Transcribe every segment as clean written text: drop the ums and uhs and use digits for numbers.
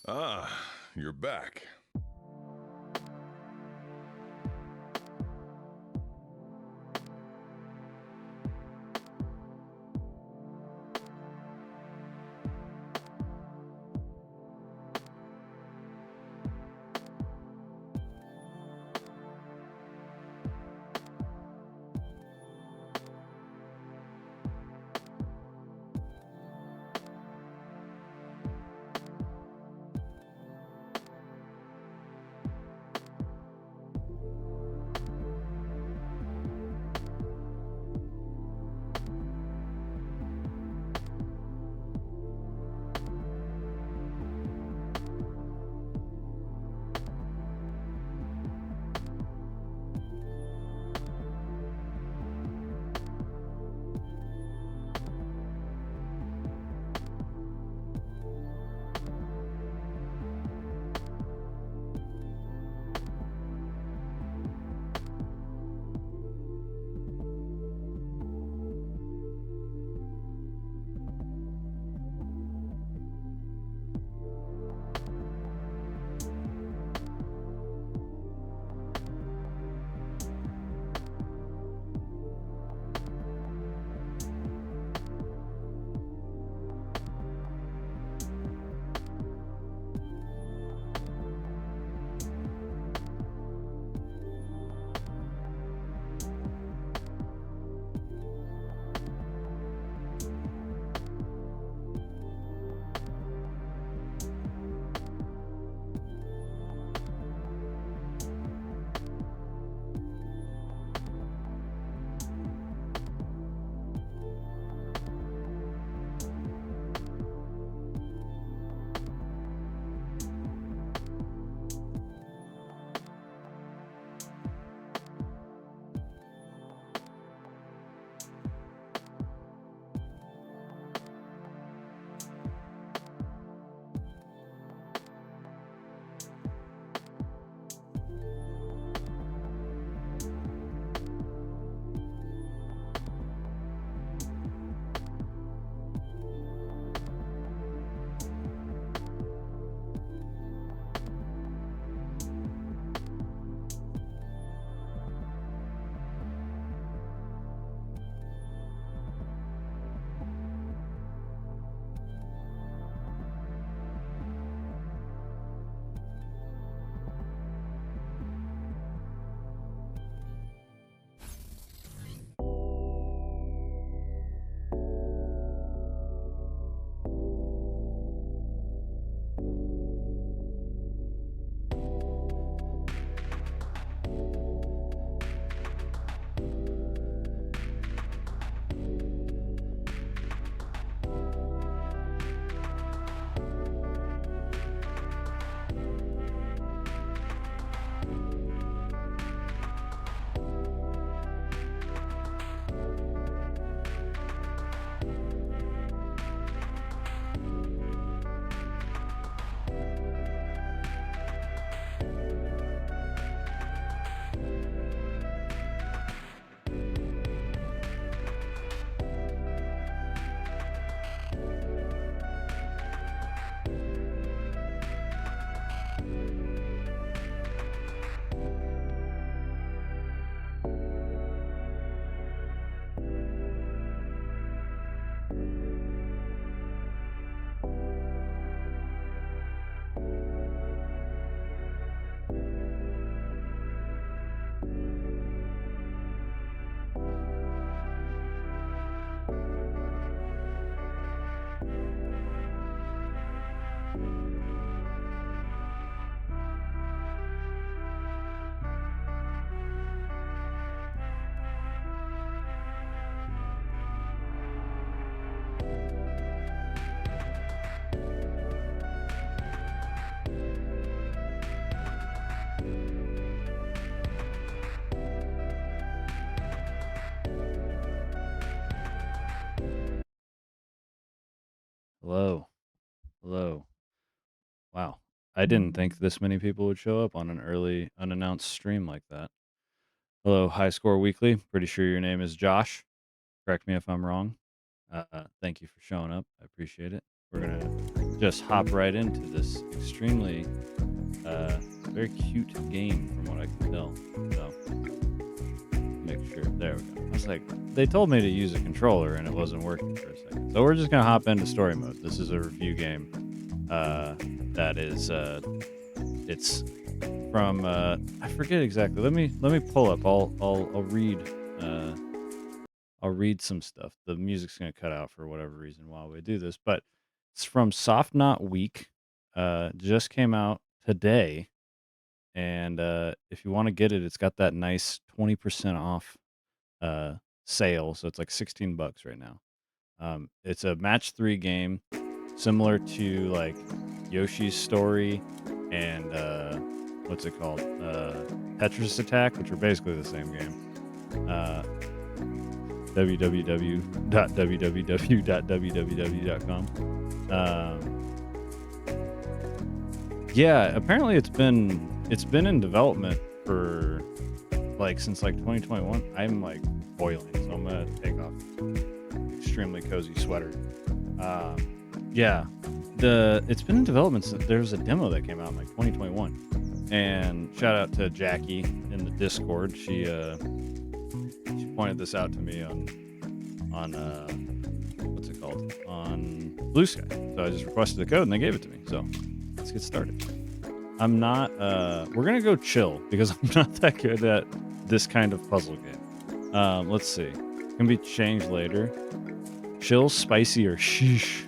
Ah, you're back. Hello. Hello. Wow. I didn't think this many people would show up on an early unannounced stream like that. Hello, High Score Weekly. Pretty sure your name is Josh. Correct me if I'm wrong. Thank you for showing up. I appreciate it. We're going to just hop right into this extremely very cute game from what I can tell. So make sure. There we go. I was like, they told me to use a controller and it wasn't working for a second. So we're just gonna hop into story mode. This is a review game. That is it's from I forget exactly. Let me pull up. I'll read I'll read some stuff. The music's gonna cut out for whatever reason while we do this, but it's from Soft Knot Week. Just came out today, and if you want to get it, it's got that nice 20% off sale, so it's like $16 right now. It's a match 3 game, similar to like Yoshi's Story and what's it called? Tetris Attack, which are basically the same game. www.www.com. Yeah, apparently it's been in development for like since like 2021. I'm like boiling, so I'm gonna take off extremely cozy sweater. Yeah, it's been in development since there was a demo that came out in like 2021. And shout out to Jackie in the Discord. She pointed this out to me on what's it called, on Blue Sky. So I just requested the code and they gave it to me. So let's get started. I'm not we're gonna go chill because I'm not that good at this kind of puzzle game. Let's see. Can be changed later. Chill, spicy, or sheesh.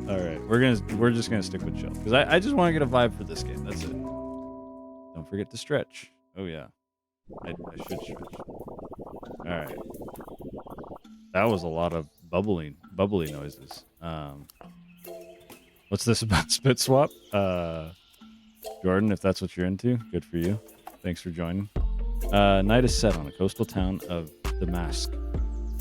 All right, we're just gonna stick with chill because I just want to get a vibe for this game. That's it. Don't forget to stretch. Oh yeah, I should stretch. All right, that was a lot of bubbly noises. What's this about spit swap? Jordan, if that's what you're into, good for you. Thanks for joining. Night is set on a coastal town of Damask.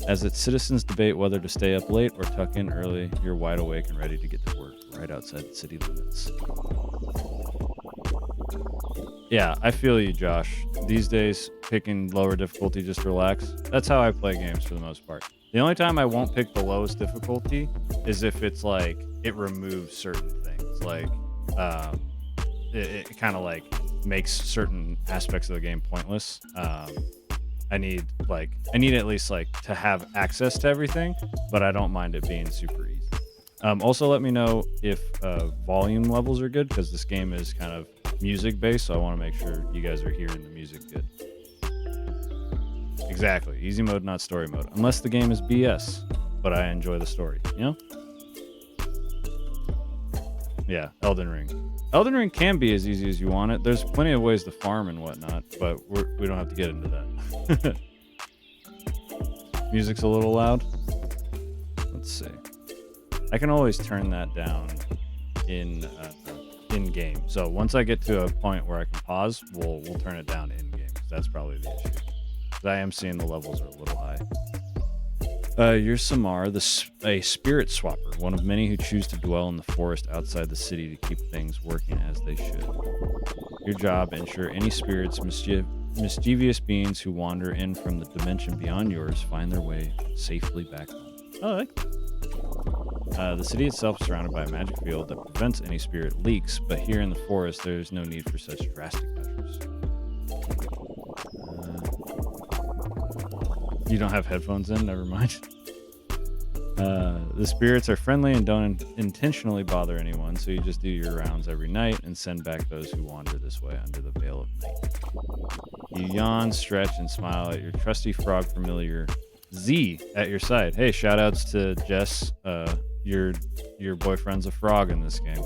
As its citizens debate whether to stay up late or tuck in early, you're wide awake and ready to get to work right outside the city limits. Yeah, I feel you, Josh. These days, picking lower difficulty just to relax. That's how I play games for the most part. The only time I won't pick the lowest difficulty is if it's like it removes certain things. Like it kind of like makes certain aspects of the game pointless. I need at least like to have access to everything, but I don't mind it being super easy. Also, let me know if volume levels are good because this game is kind of music based, so I want to make sure you guys are hearing the music good. Exactly, easy mode, not story mode, unless the game is BS, but I enjoy the story. You know? Yeah, Elden Ring. Elden Ring can be as easy as you want it. There's plenty of ways to farm and whatnot, but we don't have to get into that. Music's a little loud. Let's see. I can always turn that down in game. So once I get to a point where I can pause, we'll turn it down in game. That's probably the issue. But I am seeing the levels are a little high. You're Samar, a spirit swapper, one of many who choose to dwell in the forest outside the city to keep things working as they should. Your job, ensure any spirits, mischievous beings who wander in from the dimension beyond yours find their way safely back home. Oh, I like that. The city itself is surrounded by a magic field that prevents any spirit leaks, but here in the forest, there's no need for such drastic measures. You don't have headphones in? Never mind. The spirits are friendly and don't intentionally bother anyone, so you just do your rounds every night and send back those who wander this way under the veil of night. You yawn, stretch, and smile at your trusty frog familiar, Z, at your side. Hey, shoutouts to Jess. Your boyfriend's a frog in this game.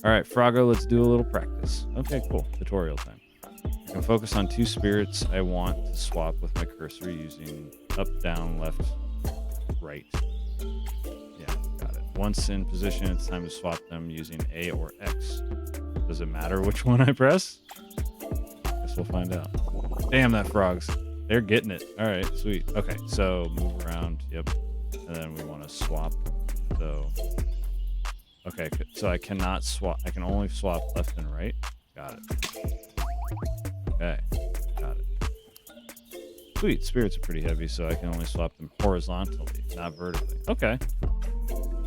All right, Froggo, let's do a little practice. Okay, cool. Tutorial time. I can focus on 2 spirits I want to swap with my cursor using up, down, left, right. Yeah, got it. Once in position, it's time to swap them using A or X. Does it matter which one I press? Guess we'll find out. Damn, that frogs. They're getting it. All right, sweet. Okay, so move around. Yep. And then we want to swap. So, okay, so I cannot swap. I can only swap left and right. Got it. Okay, got it. Sweet, spirits are pretty heavy, so I can only swap them horizontally, not vertically. Okay.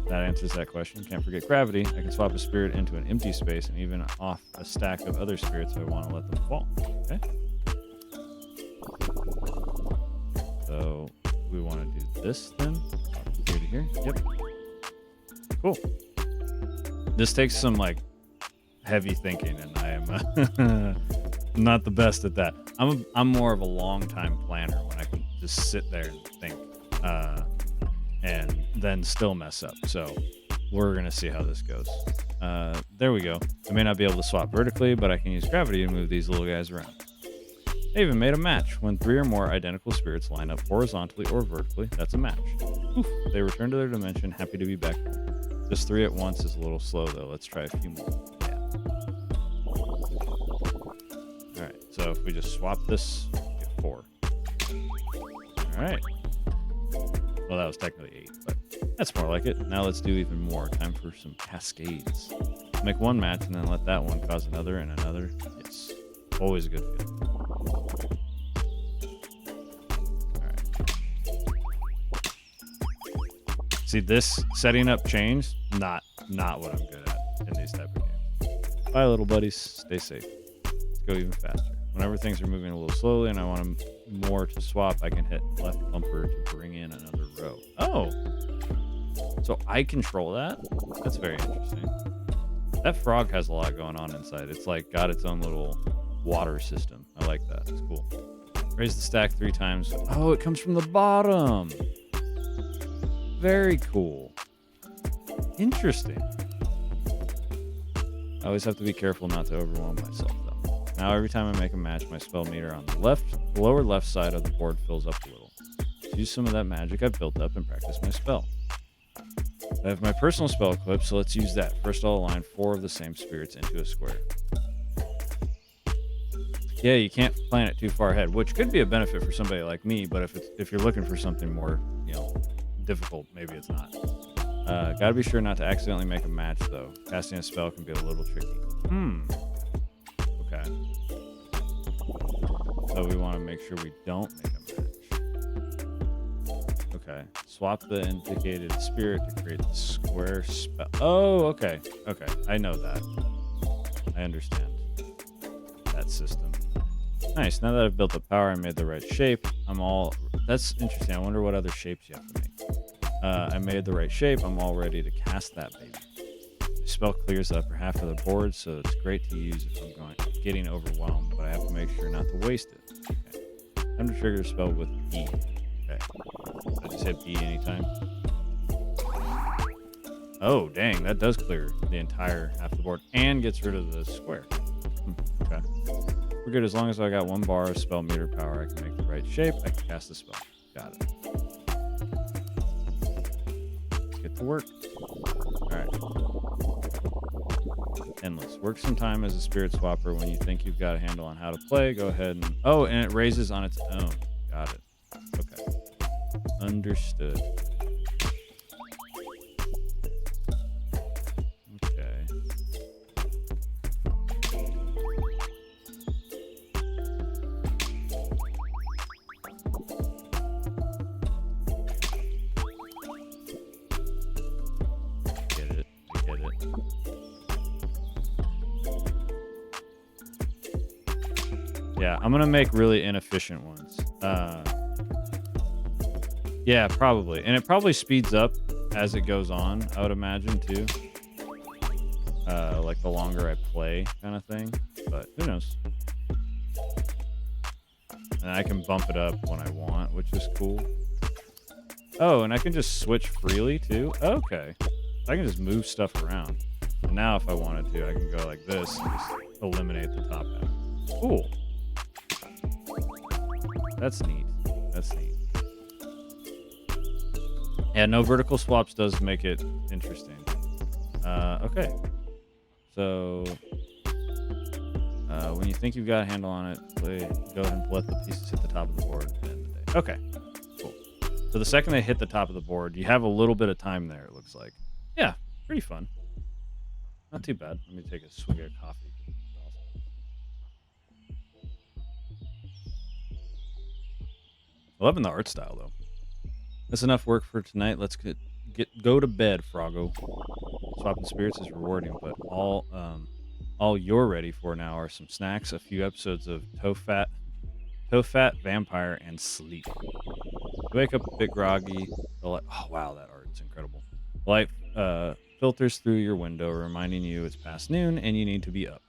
that answers that question. Can't forget gravity. I can swap a spirit into an empty space and even off a stack of other spirits if I want to let them fall. Okay. So we want to do this then. Here to here. Yep. Cool. This takes some like heavy thinking, and I am not the best at that. I'm more of a long time planner when I can just sit there and think, and then still mess up. So we're gonna see how this goes. There we go. I may not be able to swap vertically, but I can use gravity to move these little guys around. I even made a match. When 3 or more identical spirits line up horizontally or vertically, that's a match. Oof, they return to their dimension, happy to be back. Just 3 at once is a little slow, though. Let's try a few more. Yeah. Alright, so if we just swap this, we get 4. Alright. Well, that was technically 8, but that's more like it. Now let's do even more. Time for some cascades. Make one match and then let that one cause another and another. Yes. Always a good feeling. See, this setting up change, not what I'm good at in these type of games. Bye, little buddies. Stay safe. Let's go even faster. Whenever things are moving a little slowly and I want them more to swap, I can hit left bumper to bring in another row. Oh, so I control that? That's very interesting. That frog has a lot going on inside. It's like got its own little water system. I like that. It's cool. Raise the stack 3 times. Oh, it comes from the bottom. Very cool. Interesting. I always have to be careful not to overwhelm myself, though. Now, every time I make a match, my spell meter on the lower left side of the board fills up a little. Let's use some of that magic I've built up and practice my spell. I have my personal spell equipped, so let's use that. First, I'll align 4 of the same spirits into a square. Yeah, you can't plan it too far ahead, which could be a benefit for somebody like me, but if you're looking for something more, difficult, maybe it's not. Gotta be sure not to accidentally make a match, though. Casting a spell can be a little tricky. Okay. So we want to make sure we don't make a match. Okay. Swap the indicated spirit to create the square spell. Oh, okay. Okay. I know that. I understand that system. Nice. Now that I've built the power and made the right shape, that's interesting. I wonder what other shapes you have to make. I made the right shape. I'm all ready to cast that baby. The spell clears up for half of the board, so it's great to use if I'm getting overwhelmed, but I have to make sure not to waste it. Okay. Time to trigger the spell with E. Okay. I just hit B anytime. Oh, dang. That does clear the entire half of the board and gets rid of the square. Okay. We're good. As long as I got 1 bar of spell meter power, I can make the right shape. I can cast the spell. Got it. Get to work. Alright. Endless. Work some time as a spirit swapper. When you think you've got a handle on how to play, go ahead and... Oh, and it raises on its own. Got it. Okay. Understood. Okay. Yeah, I'm gonna make really inefficient ones. Yeah, probably. And it probably speeds up as it goes on, I would imagine, too. Like the longer I play kind of thing. But who knows? And I can bump it up when I want, which is cool. Oh, and I can just switch freely, too? Okay. I can just move stuff around. And now if I wanted to, I can go like this and just eliminate the top half. Cool. That's neat. That's neat. Yeah, no vertical swaps does make it interesting. Okay. So, when you think you've got a handle on it, go ahead and let the pieces hit the top of the board at the end of the day. Okay. Cool. So the second they hit the top of the board, you have a little bit of time there, it looks like. Yeah, pretty fun. Not too bad. Let me take a swig of coffee. Loving the art style, though. That's enough work for tonight. Let's get go to bed, Froggo. Swapping spirits is rewarding, but all you're ready for now are some snacks, a few episodes of Tofat, Vampire, and sleep. You wake up a bit groggy. Oh wow, that art's incredible. Light filters through your window, reminding you it's past noon and you need to be up.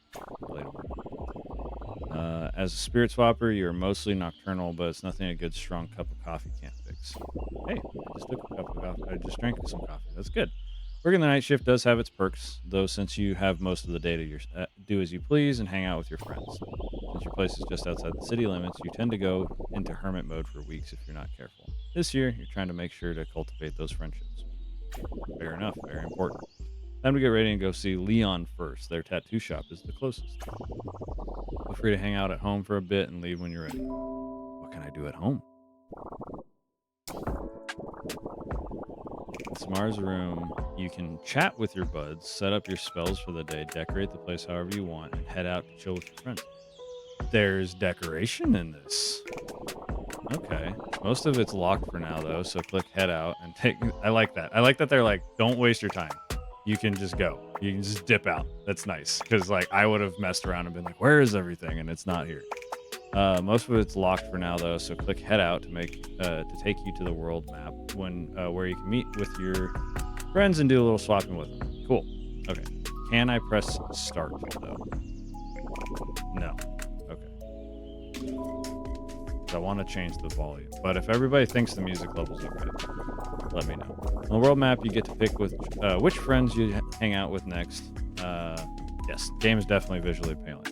Relatable. As a spirit swapper, you're mostly nocturnal, but it's nothing a good strong cup of coffee can't fix. Hey, I just took a cup of coffee. I just drank some coffee. That's good. Working the night shift does have its perks, though, since you have most of the day to do as you please and hang out with your friends. Since your place is just outside the city limits, you tend to go into hermit mode for weeks if you're not careful. This year, you're trying to make sure to cultivate those friendships. Fair enough, very important. Time to get ready and go see Leon first. Their tattoo shop is the closest. Feel free to hang out at home for a bit and leave when you're ready. What can I do at home? In Samar's room, you can chat with your buds, set up your spells for the day, decorate the place however you want, and head out to chill with your friends. There's decoration in this. Okay. Most of it's locked for now, though, so click head out and take... I like that. I like that they're like, don't waste your time. You can just go. You can just dip out. That's nice. Because, like, I would have messed around and been like, where is everything? And it's not here. Most of it's locked for now, though, so click head out to take you to the world map where you can meet with your friends and do a little swapping with them. Cool. Okay. Can I press start, though? No. Okay. I want to change the volume, but if everybody thinks the music level's okay, let me know. On the world map, you get to pick which friends you hang out with next. Yes, game is definitely visually appealing.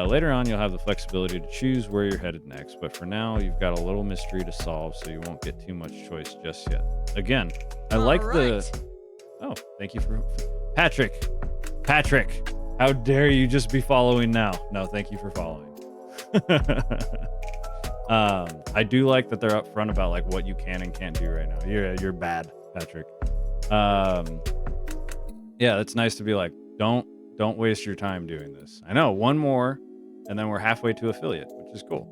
Later on, you'll have the flexibility to choose where you're headed next, but for now, you've got a little mystery to solve, so you won't get too much choice just yet. Again, I like the... Oh, thank you for... Patrick! Patrick! How dare you just be following now? No, thank you for following. I do like that they're upfront about like what you can and can't do right now. You're bad, Patrick. Yeah, it's nice to be like, don't waste your time doing this. I know, one more, and then we're halfway to affiliate, which is cool.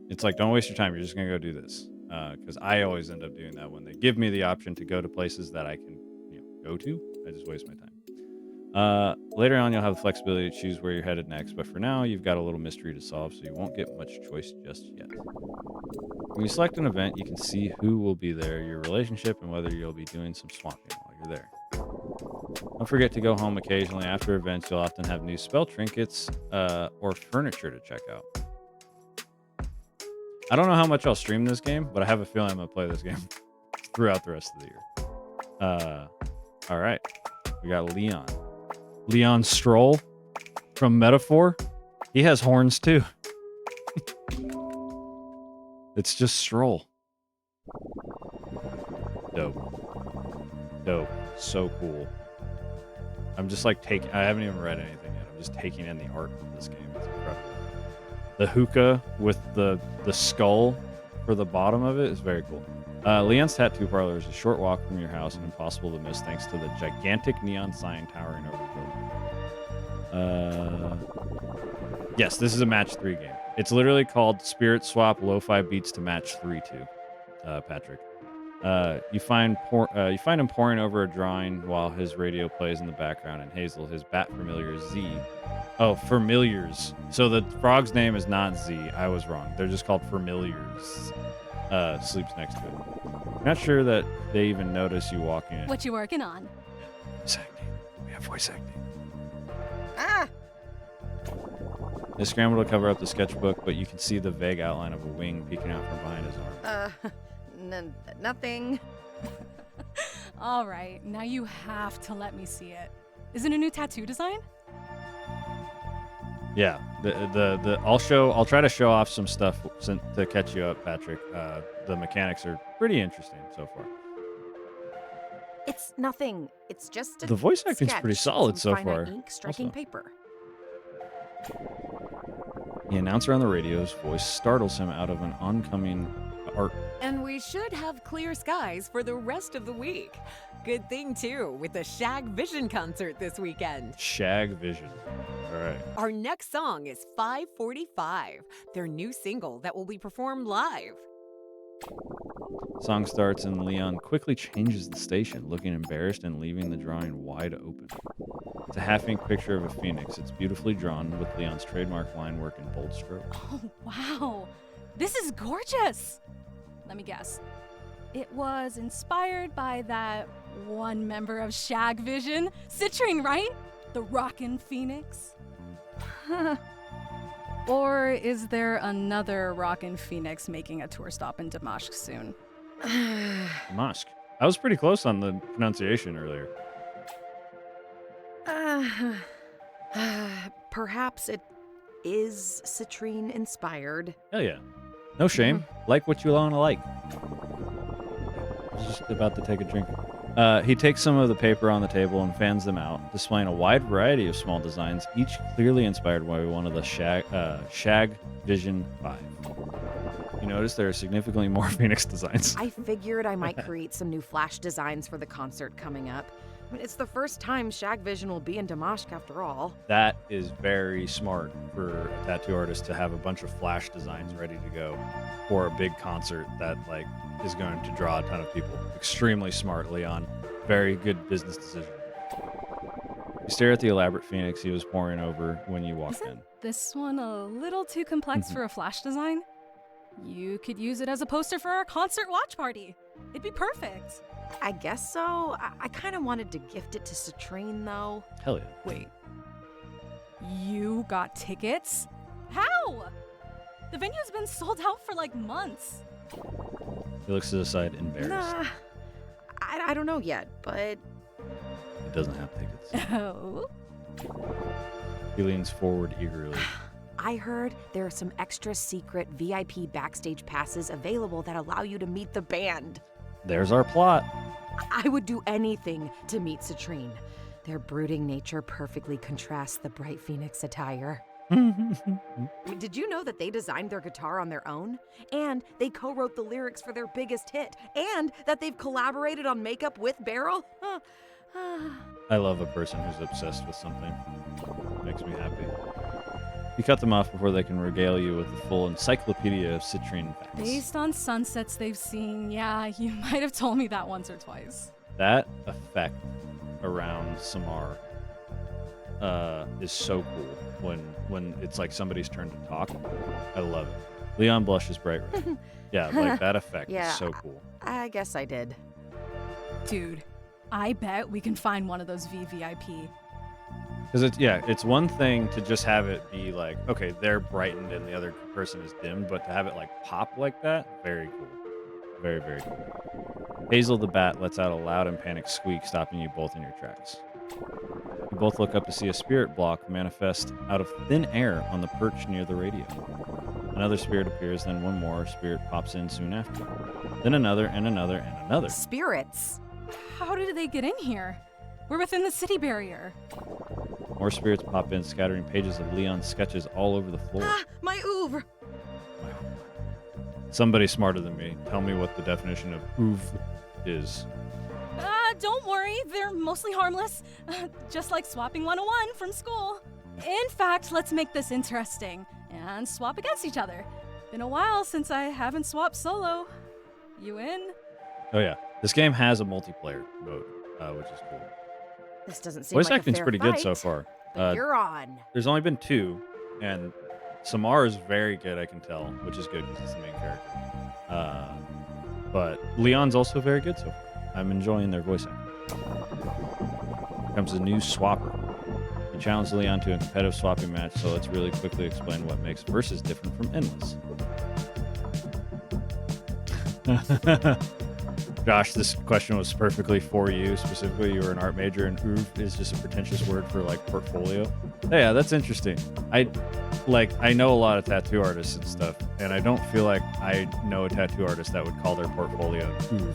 It's like, don't waste your time. You're just gonna go do this. Because I always end up doing that when they give me the option to go to places that I can, go to. I just waste my time. Later on, you'll have the flexibility to choose where you're headed next, but for now, you've got a little mystery to solve, so you won't get much choice just yet. When you select an event, you can see who will be there, your relationship, and whether you'll be doing some swapping while you're there. Don't forget to go home occasionally. After events, you'll often have new spell trinkets or furniture to check out. I don't know how much I'll stream this game, but I have a feeling I'm going to play this game throughout the rest of the year. All right. We got Leon. Leon Stroll from Metaphor. He has horns too. It's just Stroll. Dope. So cool. I'm just like I haven't even read anything yet. I'm just taking in the art of this game. It's incredible. The hookah with the skull for the bottom of it is very cool. Leon's Tattoo Parlor is a short walk from your house and impossible to miss thanks to the gigantic neon sign towering over the building. Yes, this is a match 3 game. It's literally called Spirit Swap Lo-Fi Beats to Match 3-2, Patrick. You find him poring over a drawing while his radio plays in the background, and Hazel, his bat familiar Z. Oh, Familiars. So the frog's name is not Z. I was wrong. They're just called Familiars. Sleeps next to it. Not sure that they even notice you walking in. What you working on? Voice acting. We have voice acting. Ah! They scramble to cover up the sketchbook, but you can see the vague outline of a wing peeking out from behind his arm. Nothing. All right, now you have to let me see it. Is it a new tattoo design? Yeah, I'll try to show off some stuff to catch you up, Patrick. The mechanics are pretty interesting so far. It's nothing. It's just the voice acting's pretty solid so far. Ink striking paper. The announcer on the radio's voice startles him out of an oncoming art. And we should have clear skies for the rest of the week. Good thing, too, with the Shag Vision concert this weekend. Shag Vision. All right. Our next song is 545, their new single that will be performed live. Song starts and Leon quickly changes the station, looking embarrassed and leaving the drawing wide open. It's a half-ink picture of a phoenix. It's beautifully drawn with Leon's trademark line work in bold strokes. Oh, wow. This is gorgeous. Let me guess. It was inspired by that one member of Shag Vision, Citrine, right? The Rockin' Phoenix? Or is there another Rockin' Phoenix making a tour stop in Damashq soon? Damashq. I was pretty close on the pronunciation earlier. Perhaps it is Citrine inspired. Hell yeah. No shame. Like what you want to like. I was just about to take a drink. He takes some of the paper on the table and fans them out, displaying a wide variety of small designs, each clearly inspired by one of the Shag Vision 5. You notice there are significantly more Phoenix designs. I figured I might create some new flash designs for the concert coming up. I mean, it's the first time Shag Vision will be in Damashq after all. That is very smart for a tattoo artist to have a bunch of flash designs ready to go for a big concert that like is going to draw a ton of people. Extremely smart, Leon. Very good business decision. You stare at the elaborate phoenix he was poring over when you walked in. This one a little too complex for a flash design? You could use it as a poster for our concert watch party. It'd be perfect. I guess so. I kind of wanted to gift it to Citrine, though. Hell yeah. Wait. You got tickets? How? The venue's been sold out for like months. He looks to the side embarrassed. Nah, I don't know yet, but He doesn't have tickets. Oh? He leans forward eagerly. I heard there are some extra secret VIP backstage passes available that allow you to meet the band. There's our plot. I would do anything to meet Citrine. Their brooding nature perfectly contrasts the bright Phoenix attire. I mean, did you know that they designed their guitar on their own? And they co-wrote the lyrics for their biggest hit? And that they've collaborated on makeup with Beryl? I love a person who's obsessed with something. Makes me happy. You cut them off before they can regale you with the full encyclopedia of citrine facts. Based on sunsets they've seen, yeah, you might have told me that once or twice. That effect around Samar is so cool when it's like somebody's turn to talk. I love it. Leon blushes bright red. Yeah, like that effect Yeah, is so cool. I guess I did. Dude, I bet we can find one of those VVIP. Because it's one thing to just have it be like, okay, they're brightened and the other person is dimmed, but to have it like pop like that, very cool. Very, very cool. Hazel the bat lets out a loud and panicked squeak, stopping you both in your tracks. You both look up to see a spirit block manifest out of thin air on the perch near the radio. Another spirit appears, then one more spirit pops in soon after. Then another and another and another. Spirits. How did they get in here? We're within the city barrier. More spirits pop in, scattering pages of Leon's sketches all over the floor. Ah, my oeuvre. Somebody smarter than me, tell me what the definition of oeuvre is. Don't worry, they're mostly harmless. Just like swapping 101 from school. In fact, let's make this interesting and swap against each other. Been a while since I haven't swapped solo. You in? Oh yeah, this game has a multiplayer mode, which is cool. This doesn't seem Voice like acting's a fair pretty fight, good so far. But you're on. There's only been 2, and Samar is very good, I can tell, which is good because he's the main character. But Leon's also very good so far. I'm enjoying their voice acting. Here comes a new swapper. You challenge Leon to a competitive swapping match, so let's really quickly explain what makes Versus different from Endless. Josh, this question was perfectly for you. Specifically, you were an art major, and oeuvre is just a pretentious word for like portfolio. Yeah, that's interesting. I know a lot of tattoo artists and stuff, and I don't feel like I know a tattoo artist that would call their portfolio oeuvre.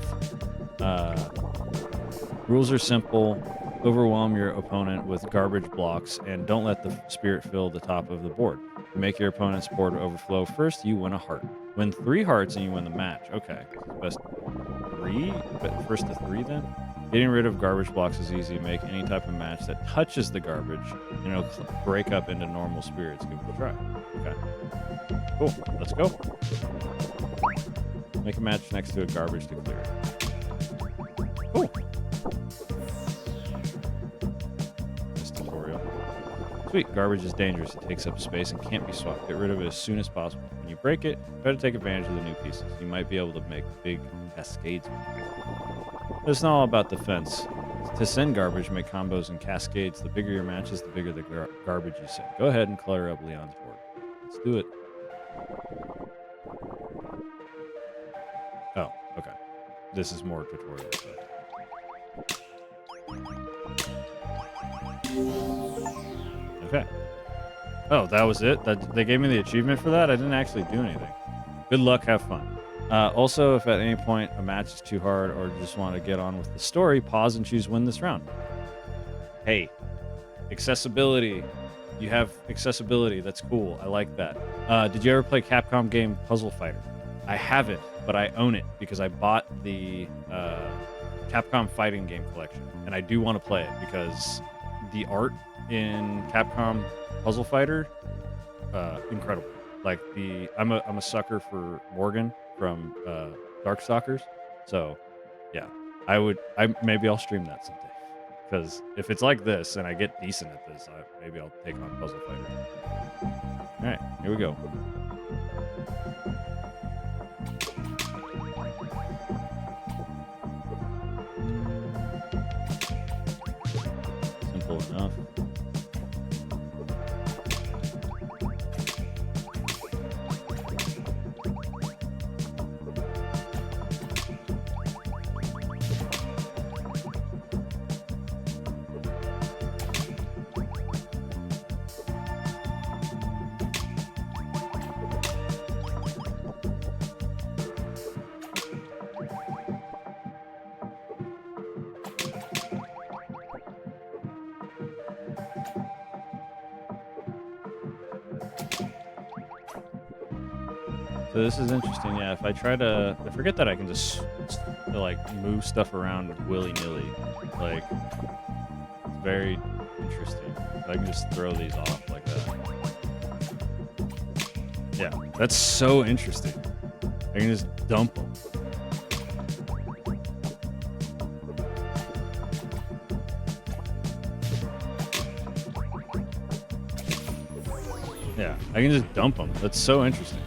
Rules are simple. Overwhelm your opponent with garbage blocks, and don't let the spirit fill the top of the board. To make your opponent's board overflow first, you win a heart. Win 3 hearts and you win the match. Okay, best 3, but first to 3 then. Getting rid of garbage blocks is easy. Make any type of match that touches the garbage, and it'll break up into normal spirits. Give it a try. Okay, cool. Let's go. Make a match next to a garbage to clear. Cool. This tutorial. Sweet. Garbage is dangerous. It takes up space and can't be swapped. Get rid of it as soon as possible. When you break it, try to take advantage of the new pieces. You might be able to make big cascades with it. It's not all about defense. To send garbage, make combos and cascades. The bigger your matches, the bigger the garbage you send. Go ahead and clutter up Leon's board. Let's do it. Oh, okay. This is more tutorial stuff. Okay. Oh, that was it? They gave me the achievement for that? I didn't actually do anything. Good luck, have fun. Also, if at any point a match is too hard or you just want to get on with the story, pause and choose win this round. Hey, accessibility. You have accessibility. That's cool. I like that. Did you ever play Capcom game Puzzle Fighter? I haven't, but I own it because I bought the Capcom fighting game collection, and I do want to play it because the art in Capcom Puzzle Fighter, incredible. Like I'm a sucker for Morgan from Darkstalkers, so yeah, maybe I'll stream that someday. Because if it's like this and I get decent at this, maybe I'll take on Puzzle Fighter. All right, here we go. Simple enough. So this is interesting, yeah. If I forget that I can just like move stuff around willy-nilly. Like, it's very interesting. I can just throw these off like that. Yeah, that's so interesting. I can just dump them. Yeah, I can just dump them. That's so interesting.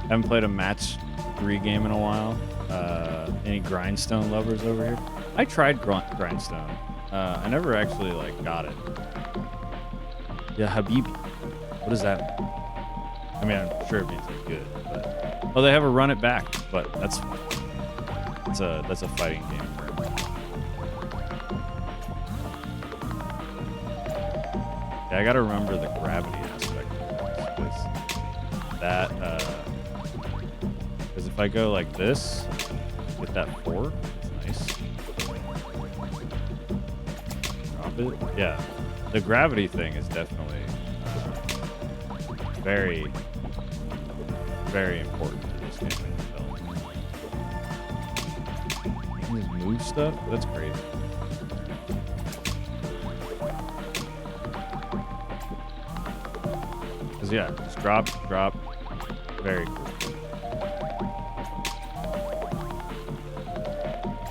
Haven't played a match 3 game in a while. Any Grindstone lovers over here? I tried Grindstone. I never actually got it. Yeah, Habibi. What does that mean? I mean, I'm sure it means good. But... Oh, they have a run it back, but that's fun. That's a fighting game. Yeah, I gotta remember the gravity aspect of this. That because if I go like this, get that 4, it's nice. Drop it. Yeah, the gravity thing is definitely very, very important to this game. You can just move stuff? That's crazy. Because yeah, just drop. Very cool.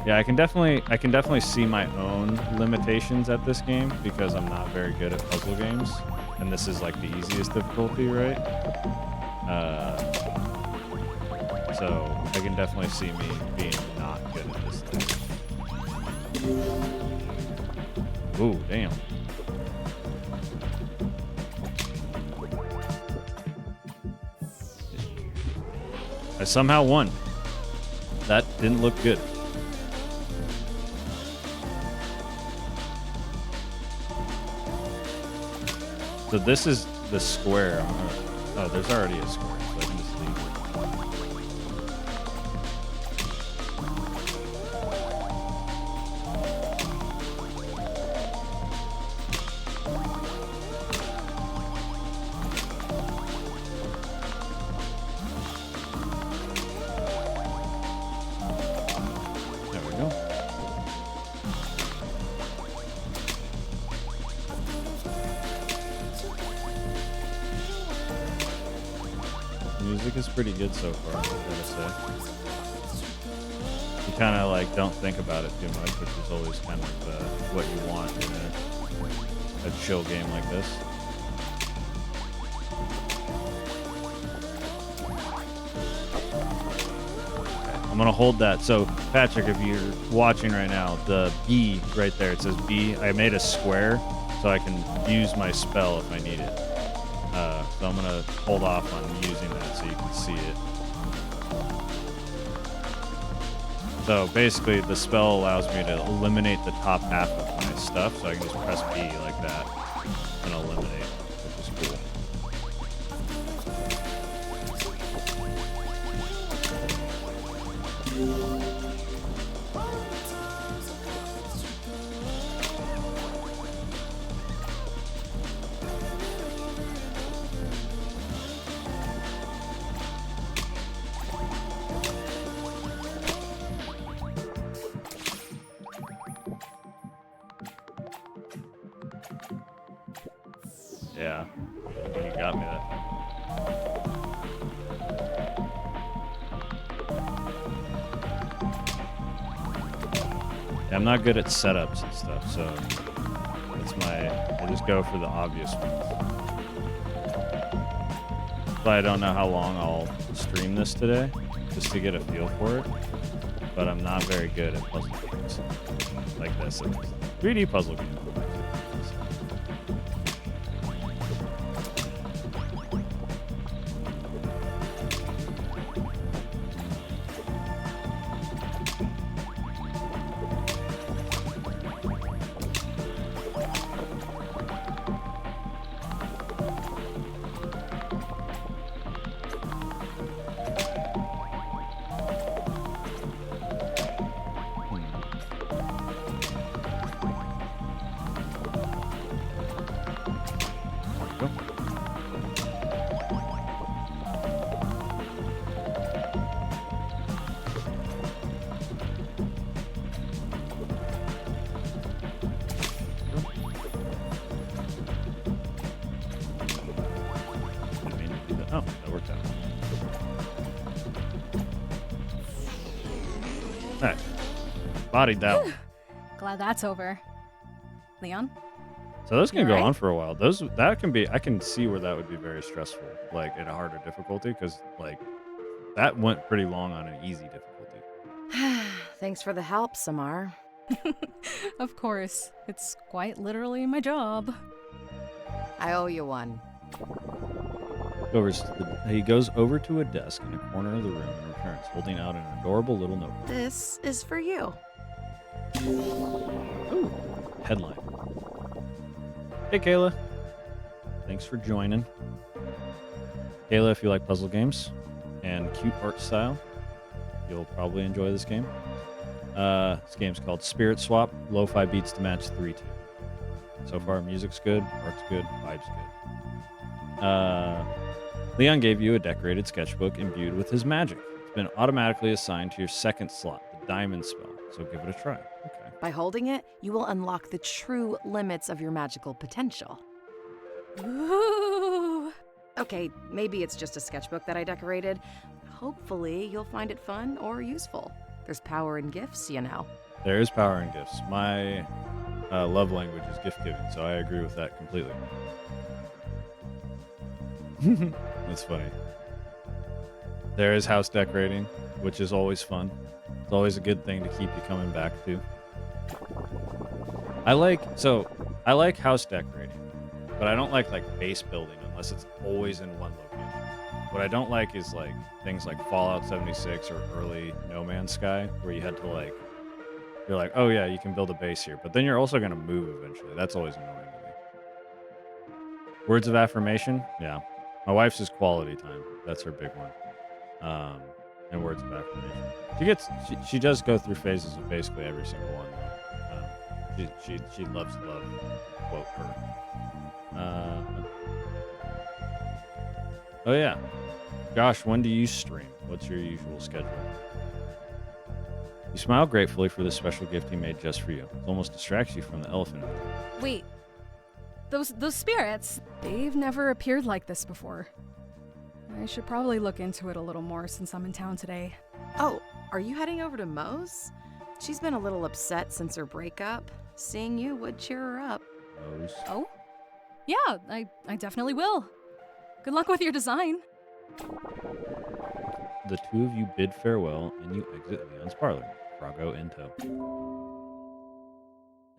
Yeah, I can definitely see my own limitations at this game because I'm not very good at puzzle games, and this is like the easiest difficulty, right? So I can definitely see me being not good at this thing. Ooh, damn. I somehow won. That didn't look good. So this is the square. Oh, there's already a square, so I can just leave it. There we go. music is pretty good so far, I gotta say. You kind of like don't think about it too much, which is always kind of what you want in a chill game like this. I'm gonna hold that. So Patrick, if you're watching right now, the B right there, it says B. I made a square so I can use my spell if I need it. So I'm gonna hold off on using that so you can see it. So basically the spell allows me to eliminate the top half of my stuff, so I can just press B like that and eliminate, which is cool. Yeah, you got me that time. Yeah, I'm not good at setups and stuff, so I just go for the obvious ones. But I don't know how long I'll stream this today, just to get a feel for it. But I'm not very good at puzzle games like this. 3D puzzle games. Oh, that worked out. Alright. Bodied that one. Glad that's over. Leon? So those can You go alright? on for a while. That can be, I can see where that would be very stressful, like at a harder difficulty, because like that went pretty long on an easy difficulty. Thanks for the help, Samar. Of course. It's quite literally my job. I owe you one. He goes over to a desk in a corner of the room and returns, holding out an adorable little notebook. This is for you. Ooh, headline. Hey, Kayla. Thanks for joining. Kayla, if you like puzzle games and cute art style, you'll probably enjoy this game. This game's called Spirit Swap, lo-fi beats to match 3-2. So far, music's good, art's good, vibe's good. Leon gave you a decorated sketchbook imbued with his magic. It's been automatically assigned to your second slot, the diamond spell, so give it a try. Okay. By holding it, you will unlock the true limits of your magical potential. Ooh. Okay, maybe it's just a sketchbook that I decorated. Hopefully, you'll find it fun or useful. There's power in gifts, you know. There is power in gifts. My love language is gift giving, so I agree with that completely. That's funny. There is house decorating, which is always fun. It's always a good thing to keep you coming back to. I like house decorating, but I don't like base building unless it's always in one location. What I don't like is like things like Fallout 76 or early No Man's Sky, where you had to you're like, oh yeah, you can build a base here, but then you're also gonna move eventually. That's always annoying to me. Words of affirmation, yeah. My wife's is quality time. That's her big one. And words of affirmation. She does go through phases of basically every single one. She loves love. Quote her. Oh yeah, Josh, when do you stream? What's your usual schedule? You smile gratefully for this special gift he made just for you. It almost distracts you from the elephant. Wait. Those spirits, they've never appeared like this before. I should probably look into it a little more since I'm in town today. Oh, are you heading over to Moe's? She's been a little upset since her breakup. Seeing you would cheer her up. Moe's. Oh? Yeah, I definitely will. Good luck with your design. The two of you bid farewell and you exit Leon's parlor. Froggo in tow.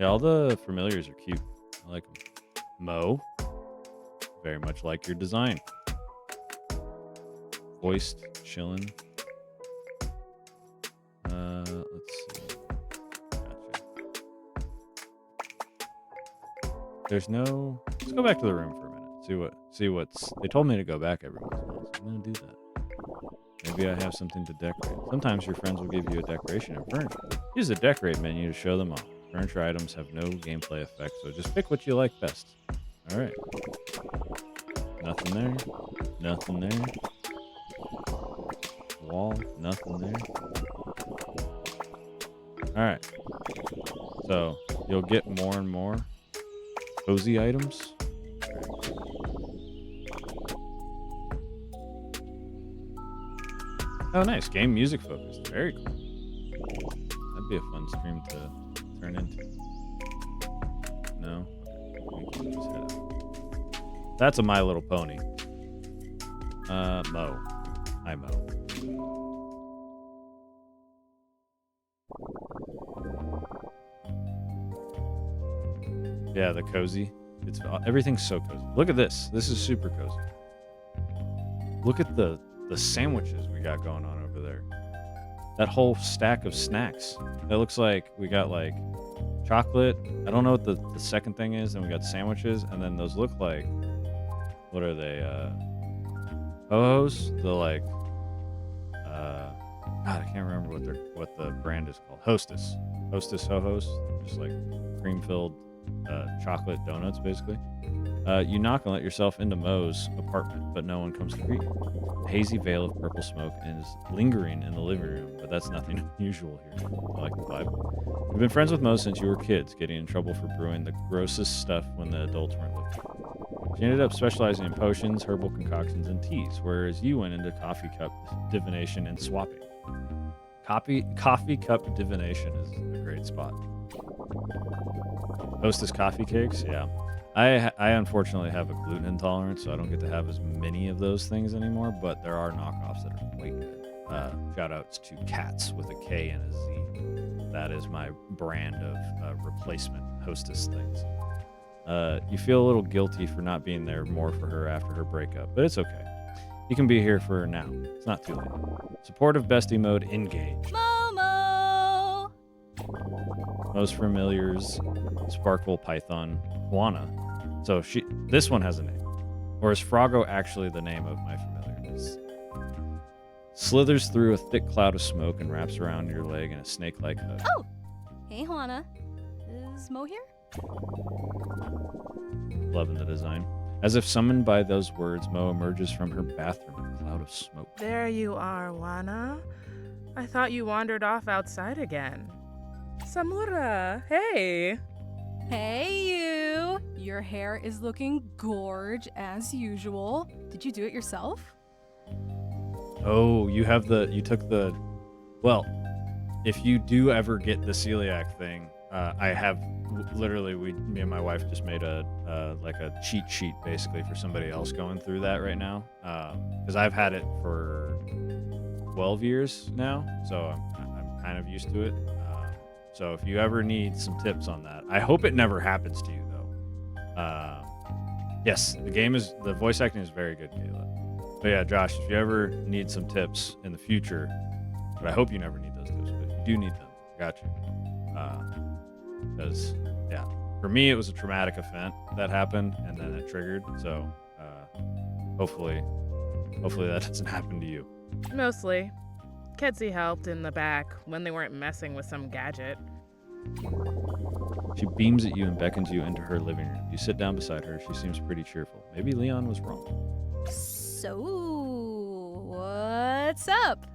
Yeah, all the familiars are cute. I like them. Mo, very much like your design. Voiced, chillin'. Let's see. Gotcha. There's no. Let's go back to the room for a minute. See what's. They told me to go back every once in a while, so I'm gonna do that. Maybe I have something to decorate. Sometimes your friends will give you a decoration and furniture. Use the decorate menu to show them off. Furniture items have no gameplay effect, so just pick what you like best. All right. Nothing there. Nothing there. Wall. Nothing there. All right. So you'll get more and more cozy items. Oh, nice. Game music focused. Very cool. That'd be a fun stream to turn into. No? Okay. We can just head out. That's a My Little Pony. Mo. Hi, Mo. Yeah, the cozy. It's everything's so cozy. Look at this. This is super cozy. Look at the sandwiches we got going on over there. That whole stack of snacks. That looks like we got like chocolate. I don't know what the second thing is. And we got sandwiches. And then those look like, what are they? Ho-Hos? The like, God, I can't remember what the brand is called. Hostess. Hostess Ho-Hos. Just like cream-filled chocolate donuts, basically. You knock and let yourself into Moe's apartment, but no one comes to greet you. A hazy veil of purple smoke is lingering in the living room, but that's nothing unusual here. I like the vibe. You've been friends with Mo since you were kids, getting in trouble for brewing the grossest stuff when the adults weren't looking. She ended up specializing in potions, herbal concoctions, and teas, whereas you went into coffee cup divination and swapping. Coffee cup divination is a great spot. Hostess coffee cakes, yeah. I unfortunately have a gluten intolerance, so I don't get to have as many of those things anymore, but there are knockoffs that are quite good. Shout outs to Cats with a K and a Z. That is my brand of replacement Hostess things. You feel a little guilty for not being there more for her after her breakup, but it's okay. You can be here for her now. It's not too late. Supportive bestie mode engaged. Momo! Most familiars, Sparkle Python, Juana. So this one has a name. Or is Froggo actually the name of my familiar? Slithers through a thick cloud of smoke and wraps around your leg in a snake-like hug. Oh! Hey, Juana. Is Mo here? Loving the design. As if summoned by those words, Mo emerges from her bathroom in a cloud of smoke. There you are, Juana. I thought you wandered off outside again. Samura, hey! Hey, you! Your hair is looking gorge as usual. Did you do it yourself? Oh, you took the, well, if you do ever get the celiac thing, I have literally, me and my wife just made a cheat sheet basically for somebody else going through that right now. Because I've had it for 12 years now, so I'm kind of used to it. So if you ever need some tips on that, I hope it never happens to you though. Yes, the voice acting is very good, Kayla. But yeah, Josh, if you ever need some tips in the future, but I hope you never need those tips, but if you do need them, I got you. Because yeah, for me it was a traumatic event that happened and then it triggered. So hopefully that doesn't happen to you. Mostly. Kedzie helped in the back when they weren't messing with some gadget. She beams at you and beckons you into her living room. You sit down beside her. She seems pretty cheerful. Maybe Leon was wrong. So, what's up?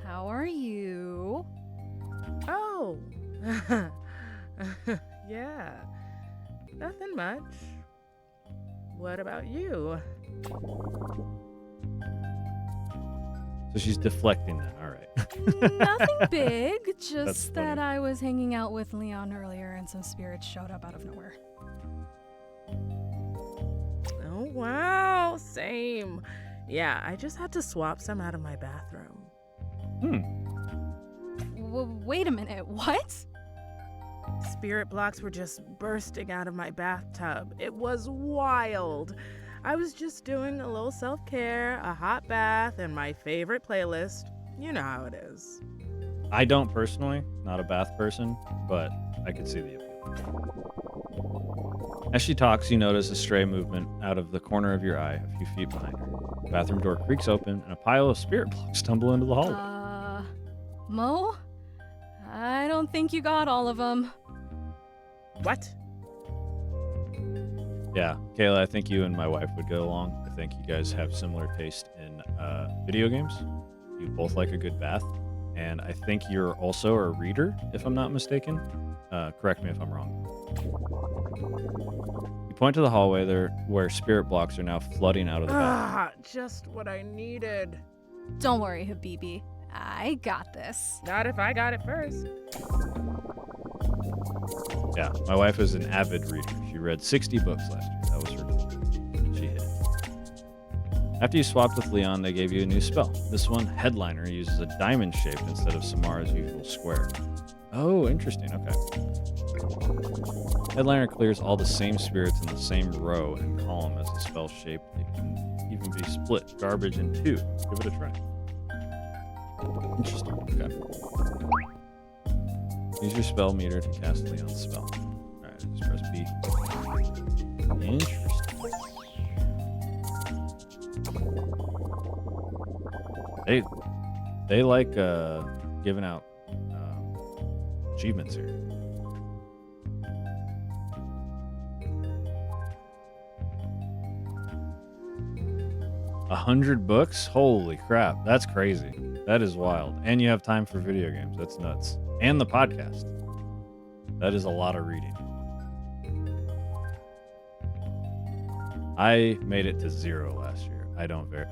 How are you? Oh. Yeah. Nothing much. What about you? So she's deflecting then. All right. Nothing big, That's just that funny. I was hanging out with Leon earlier and some spirits showed up out of nowhere. Oh, wow. Same. Yeah, I just had to swap some out of my bathroom. Wait a minute, what? Spirit blocks were just bursting out of my bathtub. It was wild. I was just doing a little self-care, a hot bath, and my favorite playlist. You know how it is. I don't personally, not a bath person, but I could see the appeal. As she talks, you notice a stray movement out of the corner of your eye a few feet behind her. The bathroom door creaks open and a pile of spirit blocks tumble into the hallway. Mo? I don't think you got all of them. What? Yeah, Kayla, I think you and my wife would go along. I think you guys have similar taste in video games. You both like a good bath. And I think you're also a reader, if I'm not mistaken. Correct me if I'm wrong. You point to the hallway there where spirit blocks are now flooding out of the bathroom. Just what I needed. Don't worry, Habibi. I got this. Not if I got it first. Yeah, my wife is an avid reader. She read 60 books last year. That was her goal. She hit it. After you swapped with Leon, they gave you a new spell. This one, Headliner, uses a diamond shape instead of Samara's usual square. Oh, interesting. Okay. Headliner clears all the same spirits in the same row and column as the spell shape. It can even be split, garbage in two. Give it a try. Interesting. Okay. Use your spell meter to cast Leon's spell. Alright, just press B. Interesting. They like giving out achievements here. $100 books? Holy crap, that's crazy. That is wild. And you have time for video games. That's nuts. And the podcast. That is a lot of reading. I made it to 0 last year. I don't read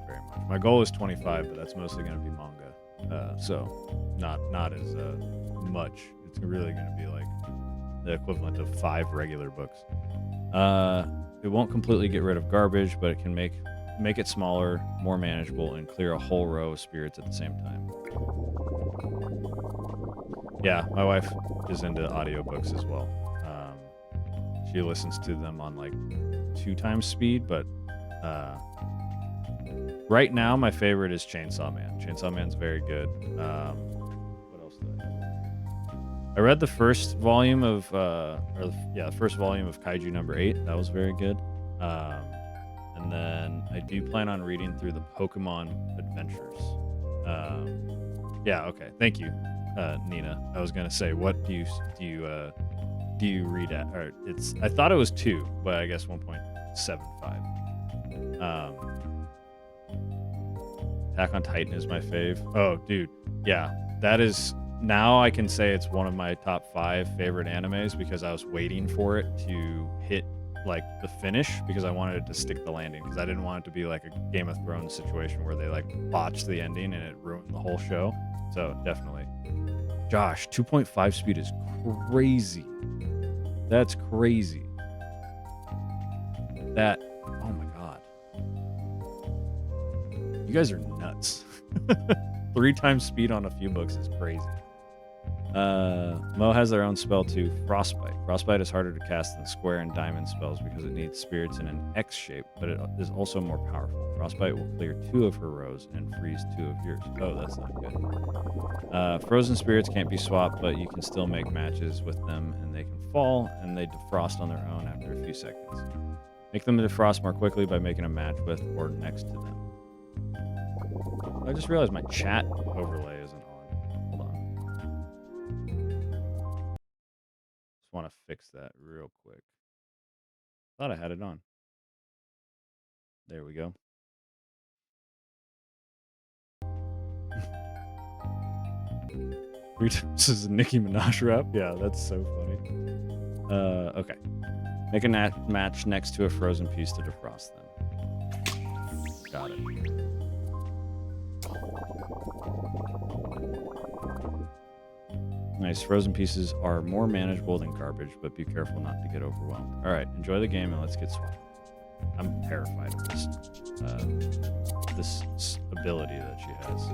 very much. My goal is 25, but that's mostly going to be manga. So not as much. It's really going to be like the equivalent of 5 regular books. It won't completely get rid of garbage, but it can make it smaller, more manageable, and clear a whole row of spirits at the same time. Yeah, my wife is into audiobooks as well. She listens to them on like 2 times speed, but right now my favorite is Chainsaw Man. Chainsaw Man's very good. What else did I have? I read the first volume of Kaiju number 8. That was very good. And then I do plan on reading through the Pokemon Adventures. Yeah, okay. Thank you, Nina. I was gonna say, what do you read at? Or I thought it was 2, but I guess 1.75. Attack on Titan is my fave. Oh, dude, yeah, that is. Now I can say it's one of my top 5 favorite animes because I was waiting for it to hit like the finish because I wanted it to stick the landing because I didn't want it to be like a Game of Thrones situation where they like botched the ending and it ruined the whole show. So definitely. Josh, 2.5 speed is crazy. That's crazy. Oh my god. You guys are nuts. 3 times speed on a few books is crazy. Mo has their own spell too, Frostbite. Frostbite is harder to cast than square and diamond spells because it needs spirits in an X shape, but it is also more powerful. Frostbite will clear 2 of her rows and freeze 2 of yours. Oh, that's not good. Frozen spirits can't be swapped, but you can still make matches with them, and they can fall, and they defrost on their own after a few seconds. Make them defrost more quickly by making a match with or next to them. I just realized my chat overlay isn't on. Hold on. Just want to fix that real quick. Thought I had it on. There we go. This is a Nicki Minaj rap? Yeah, that's so funny. Okay. Make a match next to a frozen piece to defrost them. Got it. Nice. Frozen pieces are more manageable than garbage, but be careful not to get overwhelmed. All right, enjoy the game and let's get swapped. I'm terrified of this ability that she has.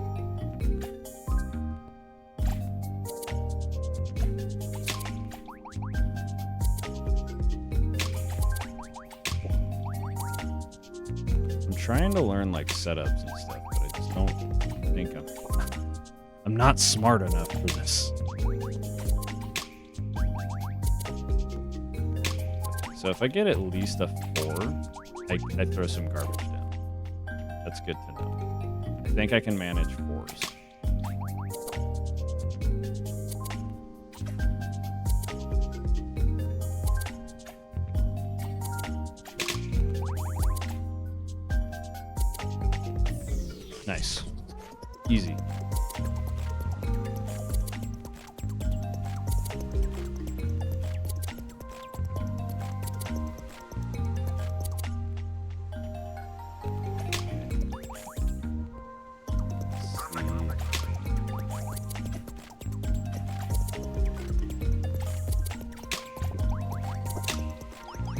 I'm trying to learn like setups and stuff, but I just don't think I'm not smart enough for this. So if I get at least a 4, I throw some garbage down. That's good to know. I think I can manage 4s. Nice. Easy.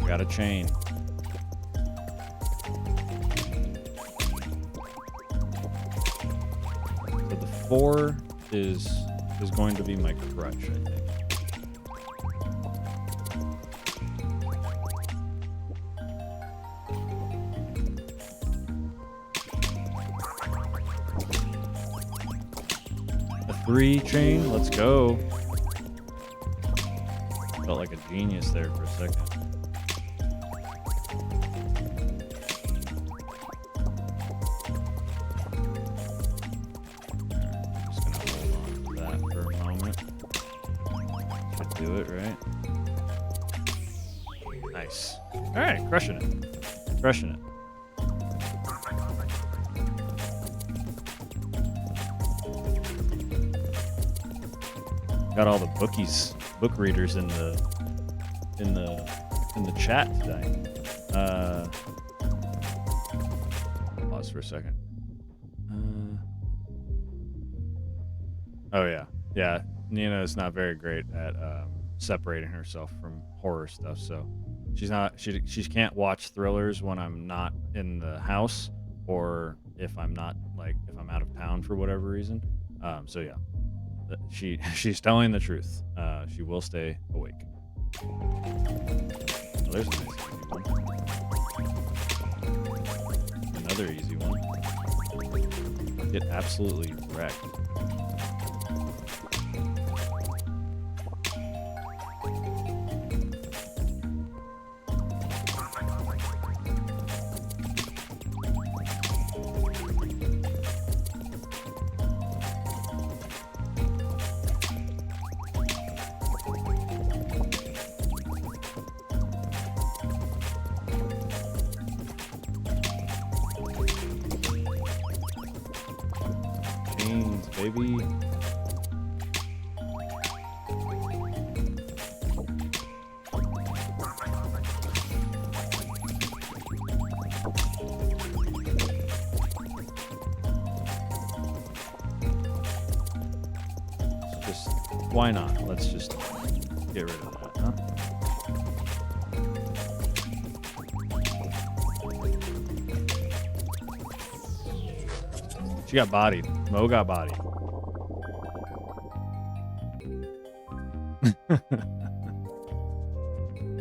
Got a chain. So the 4 is going to be my crutch, I think. A 3 chain, let's go. Felt like a genius there for a second. Do it, right? Nice. All right, crushing it. Crushing it. Got all the book readers in the chat today. Pause for a second. Oh yeah. Nina is not very great at separating herself from horror stuff, so she can't watch thrillers when I'm not in the house, or if I'm out of town for whatever reason. So yeah, she's telling the truth. She will stay awake. Oh, there's a nice easy one. Another easy one. Get absolutely wrecked. Baby. Just, why not? Let's just get rid of that, huh? She got bodied. Mo got bodied.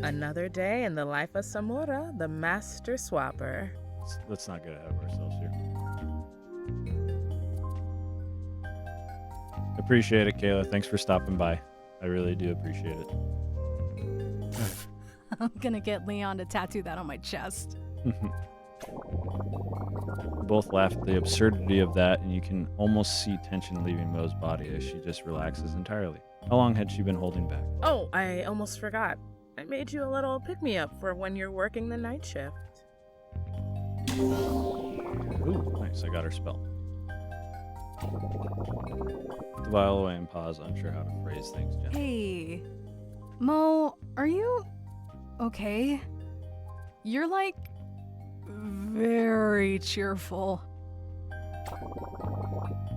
Another day in the life of Samura, the master swapper. Let's not get ahead of ourselves here. Appreciate it, Kayla. Thanks for stopping by. I really do appreciate it. I'm gonna get Leon to tattoo that on my chest. We both laughed at the absurdity of that, and you can almost see tension leaving Mo's body as she just relaxes entirely. How long had she been holding back? Oh, I almost forgot. I made you a little pick-me-up for when you're working the night shift. Ooh, nice. I got her spell. Put the vial away and pause, unsure how to phrase things gently. Hey, Mo, are you okay? You're like very cheerful.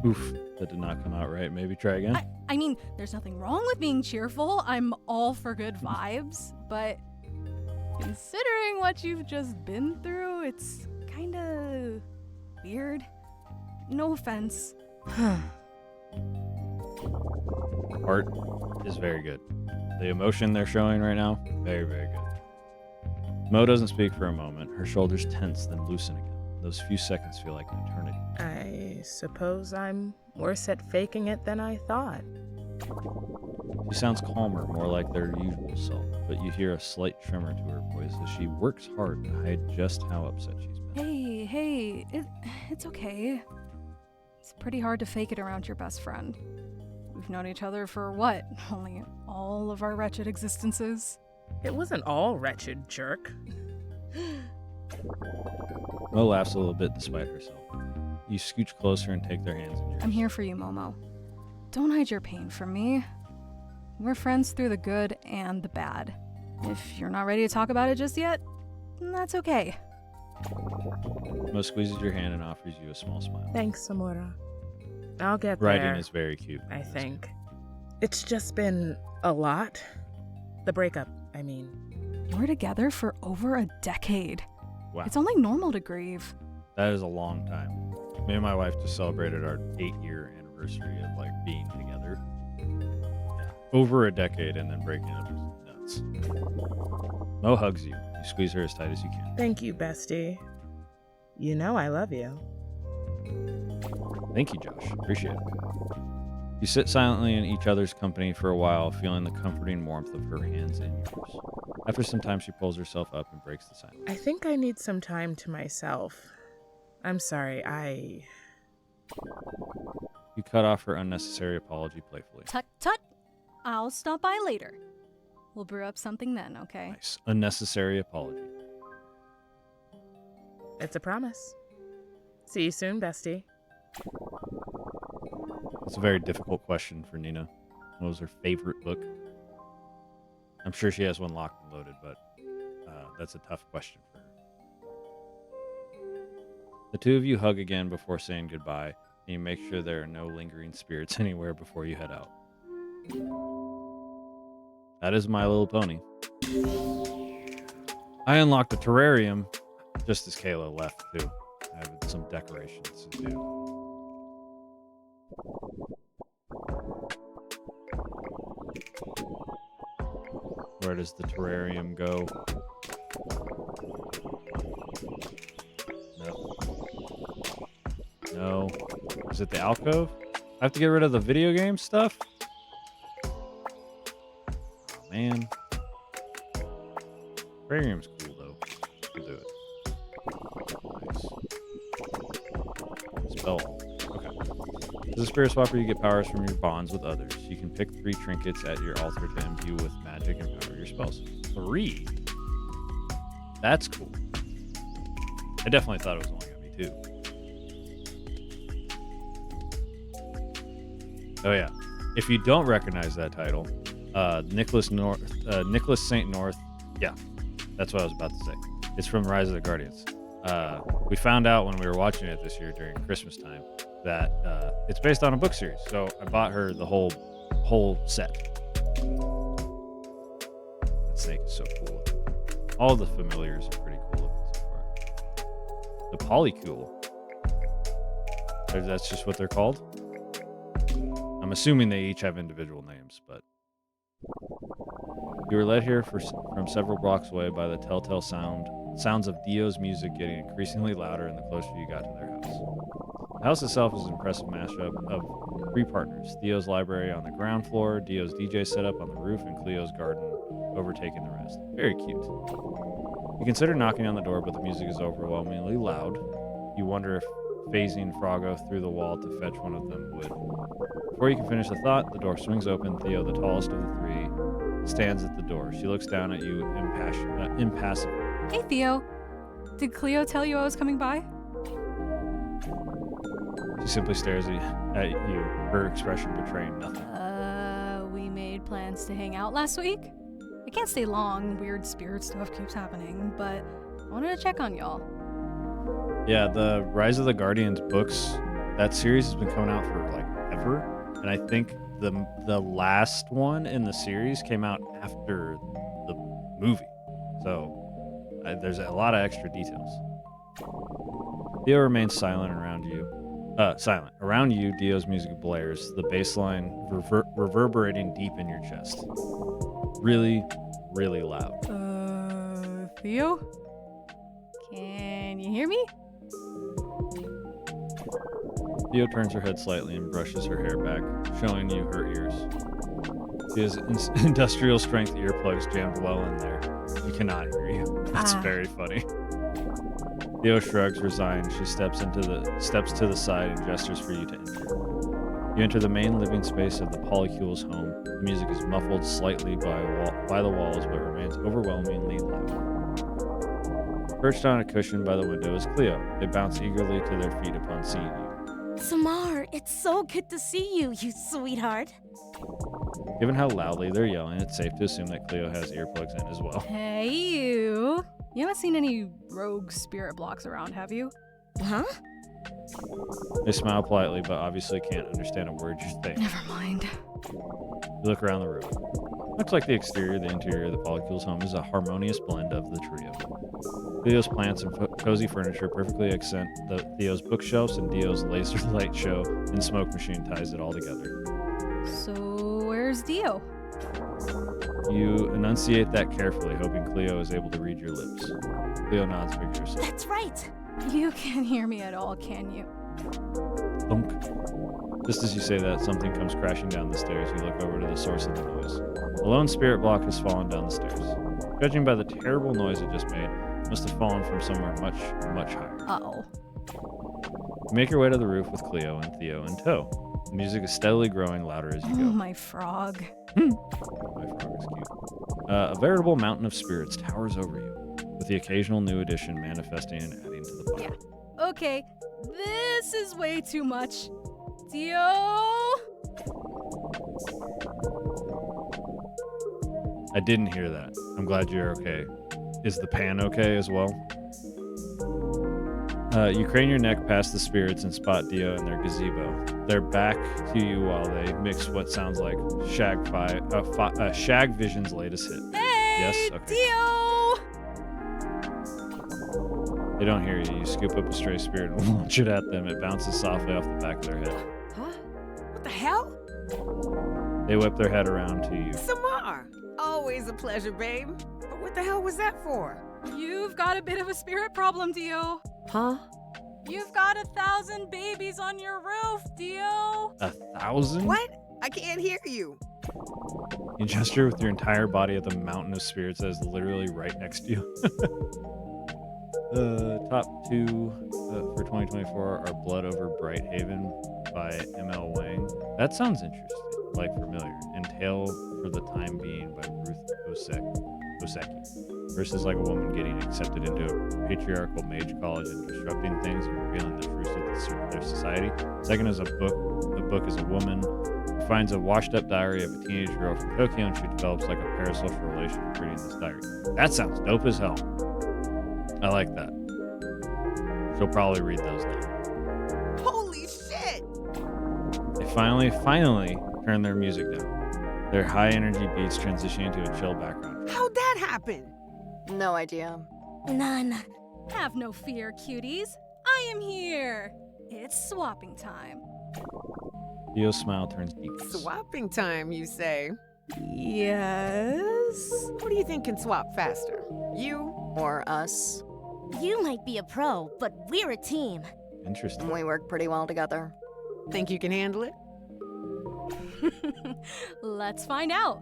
Oof. That did not come out right. Maybe try again. I mean, there's nothing wrong with being cheerful. I'm all for good vibes, but considering what you've just been through, it's kinda weird. No offense. Art is very good. The emotion they're showing right now, very, very good. Mo doesn't speak for a moment. Her shoulders tense, then loosen again. Those few seconds feel like an eternity. I suppose I'm worse at faking it than I thought. She sounds calmer, more like their usual self, but you hear a slight tremor to her voice as she works hard to hide just how upset she's been. Hey, it's okay. It's pretty hard to fake it around your best friend. We've known each other for what? Only all of our wretched existences? It wasn't all wretched, jerk. Mo laughs a little bit despite herself. You scooch closer and take their hands in yours. I'm here for you, Momo. Don't hide your pain from me. We're friends through the good and the bad. If you're not ready to talk about it just yet, that's okay. Mo squeezes your hand and offers you a small smile. Thanks, Samura. I'll get there. Writing is very cute. I think. It's just been a lot. The breakup, I mean. You were together for over a decade. Wow. It's only normal to grieve. That is a long time. Me and my wife just celebrated our 8-year anniversary of like being together. Yeah. Over a decade and then breaking up is nuts. Mo hugs you. You squeeze her as tight as you can. Thank you, bestie. You know I love you. Thank you, Josh. Appreciate it. You sit silently in each other's company for a while, feeling the comforting warmth of her hands in yours. After some time, she pulls herself up and breaks the silence. I think I need some time to myself. I'm sorry, You cut off her unnecessary apology playfully. Tut tut. I'll stop by later. We'll brew up something then, okay? Nice. Unnecessary apology. It's a promise. See you soon, bestie. It's a very difficult question for Nina. What was her favorite book? I'm sure she has one locked and loaded, but that's a tough question for her. The two of you hug again before saying goodbye, and you make sure there are no lingering spirits anywhere before you head out. That is My Little Pony. I unlocked a terrarium just as Kayla left, too. I have some decorations to do. Where does the terrarium go? No. Is it the alcove? I have to get rid of the video game stuff? Oh, man. Terrarium's cool, though. We'll do it. Nice. Spell. Okay. As a spirit swapper, you get powers from your bonds with others. You can pick 3 trinkets at your altar to imbue with magic and power your spells. 3? That's cool. I definitely thought it was only going to be 2. Oh yeah. If you don't recognize that title, Nicholas St. North. Yeah, that's what I was about to say. It's from Rise of the Guardians. We found out when we were watching it this year during Christmas time that it's based on a book series. So I bought her the whole set. That snake is so cool. All the familiars are pretty cool looking so far. The Polycool. That's just what they're called. I'm assuming they each have individual names, but you were led here from several blocks away by the telltale sounds of Dio's music getting increasingly louder and the closer you got to their house. The house itself is an impressive mashup of 3 partners: Dio's library on the ground floor, Dio's DJ setup on the roof, and Cleo's garden overtaking the rest. Very cute. You consider knocking on the door, but the music is overwhelmingly loud. You wonder if phasing Froggo through the wall to fetch one of them would. Before you can finish the thought, the door swings open. Theo, the tallest of the 3, stands at the door. She looks down at you impassively. Hey, Theo. Did Cleo tell you I was coming by? She simply stares at you, her expression betraying nothing. We made plans to hang out last week. I can't stay long. Weird spirit stuff keeps happening, but I wanted to check on y'all. Yeah, the Rise of the Guardians books, that series has been coming out for like ever, and I think the last one in the series came out after the movie, so there's a lot of extra details. Dio remains silent around you. Silent. Around you, Dio's music blares, the bass line reverberating deep in your chest. Really, really loud. Theo? Can you hear me? Dio turns her head slightly and brushes her hair back, showing you her ears. Dio's industrial strength earplugs jammed well in there. He cannot hear you. That's very funny. Dio shrugs, resigned. She steps to the side and gestures for you to enter. You enter the main living space of the Polycules home. The music is muffled slightly by the walls, but remains overwhelmingly loud. Perched on a cushion by the window is Cleo. They bounce eagerly to their feet upon seeing you. Samar, it's so good to see you, you sweetheart. Given how loudly they're yelling, it's safe to assume that Cleo has earplugs in as well. Hey, you. You haven't seen any rogue spirit blocks around, have you? Huh? They smile politely, but obviously can't understand a word you're saying. Never mind. You look around the room. Much like the exterior, the interior of the Polycules home is a harmonious blend of the trio. Cleo's plants and cozy furniture perfectly accent Theo's bookshelves, and Dio's laser light show and smoke machine ties it all together. So, where's Dio? You enunciate that carefully, hoping Cleo is able to read your lips. Cleo nods vigorously. That's right. You can't hear me at all, can you? Thunk. Just as you say that, something comes crashing down the stairs. You look over to the source of the noise. A lone spirit block has fallen down the stairs. Judging by the terrible noise it just made, it must have fallen from somewhere much, much higher. Uh-oh. You make your way to the roof with Cleo and Theo in tow. The music is steadily growing louder as you Oh, go. my frog. My frog is cute. A veritable mountain of spirits towers over you, with the occasional new addition manifesting and adding to the pile. Yeah. Okay, this is way too much. Dio? I didn't hear that. I'm glad you're okay. Is the pan okay as well? You crane your neck past the spirits and spot Dio in their gazebo. They're back to you while they mix what sounds like Shag Vision's latest hit. Hey, Yes? Okay. Dio! They don't hear you. You scoop up a stray spirit and launch it at them. It bounces softly off the back of their head. Huh? What the hell? They whip their head around to you. Samar! Always a pleasure, babe. But what the hell was that for? You've got a bit of a spirit problem, Dio. Huh? You've got 1,000 babies on your roof, Dio. 1,000? What? I can't hear you. You gesture with your entire body at the mountain of spirits that is literally right next to you. Top two for 2024 are Blood Over Bright Haven by M.L. Wang. That sounds interesting, like familiar. And Tale for the Time Being by Ruth Oseki. Versus like a woman getting accepted into a patriarchal mage college and disrupting things and revealing the truths of their society. Second is a book. The book is a woman who finds a washed-up diary of a teenage girl from Tokyo, and she develops like a parasocial relationship reading this diary. That sounds dope as hell. I like that. She'll probably read those now. Holy shit! They finally turn their music down. Their high-energy beats transition into a chill background. How'd that happen? No idea. None. Have no fear, cuties. I am here. It's swapping time. Dio's smile turns deep. Swapping time, you say? Yes? Who do you think can swap faster? You? Or us. You might be a pro, but we're a team. Interesting. We work pretty well together. Think you can handle it? Let's find out.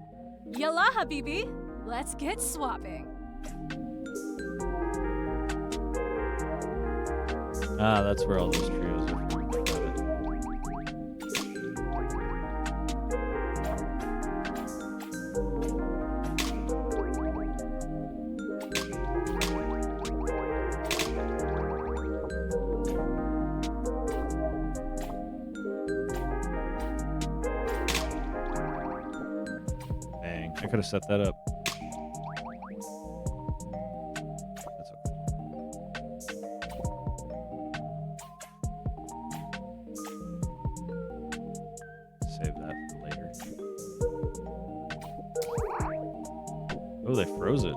Yalla, Habibi. Let's get swapping. Ah, that's where all those trios are from. Got it. Dang, I could have set that up. That's okay. Oh, they froze it.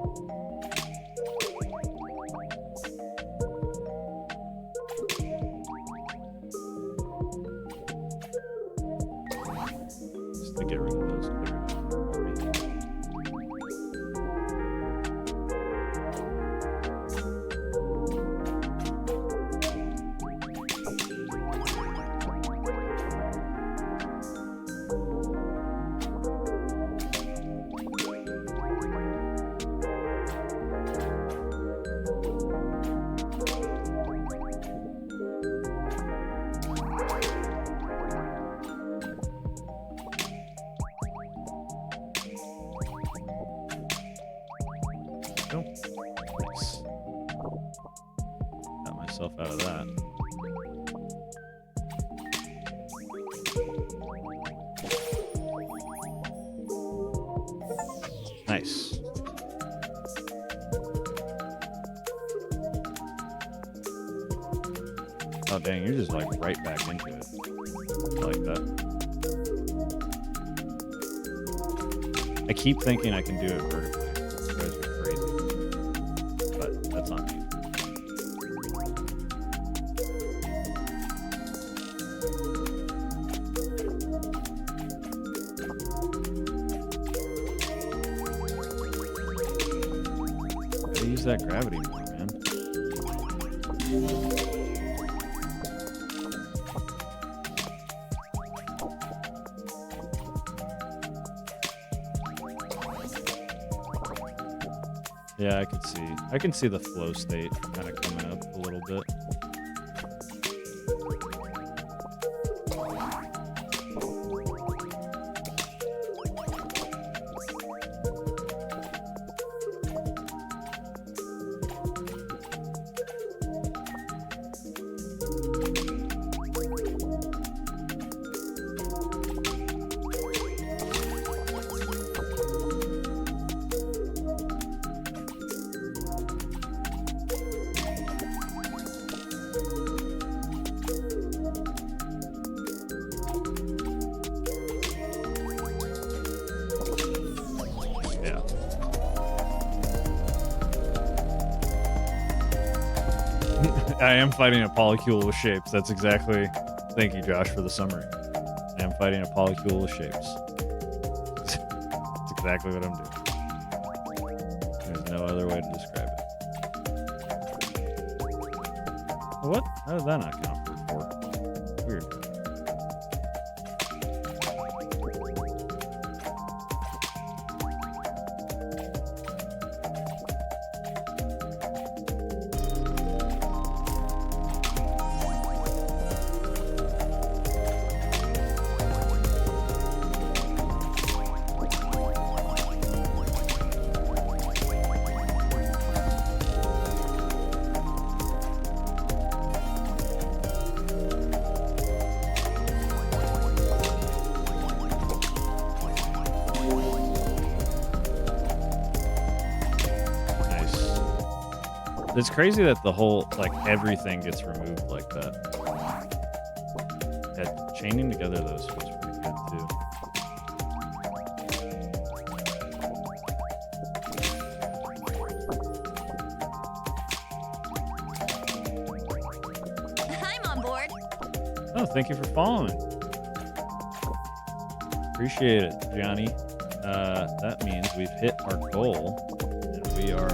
Just to get rid of those clear for me. Go. Nice. Got myself out of that. Nice. Oh dang, you're just like right back into it. I like that. I keep thinking I can do it vertically. You guys are crazy. But that's not me. Gotta use that gravity more, man. Yeah, I can see the flow state kind of coming up a little bit. Yeah. I am fighting a polycule with shapes. That's exactly. Thank you, Josh, for the summary. I am fighting a polycule with shapes. That's exactly what I'm doing. There's no other way to describe it. What? How did that not count for 4? Weird. It's crazy that the whole, like, everything gets removed like that. Yeah, chaining together those feels pretty good, too. I'm on board. Oh, thank you for following. Appreciate it, Johnny. That means we've hit our goal, and we are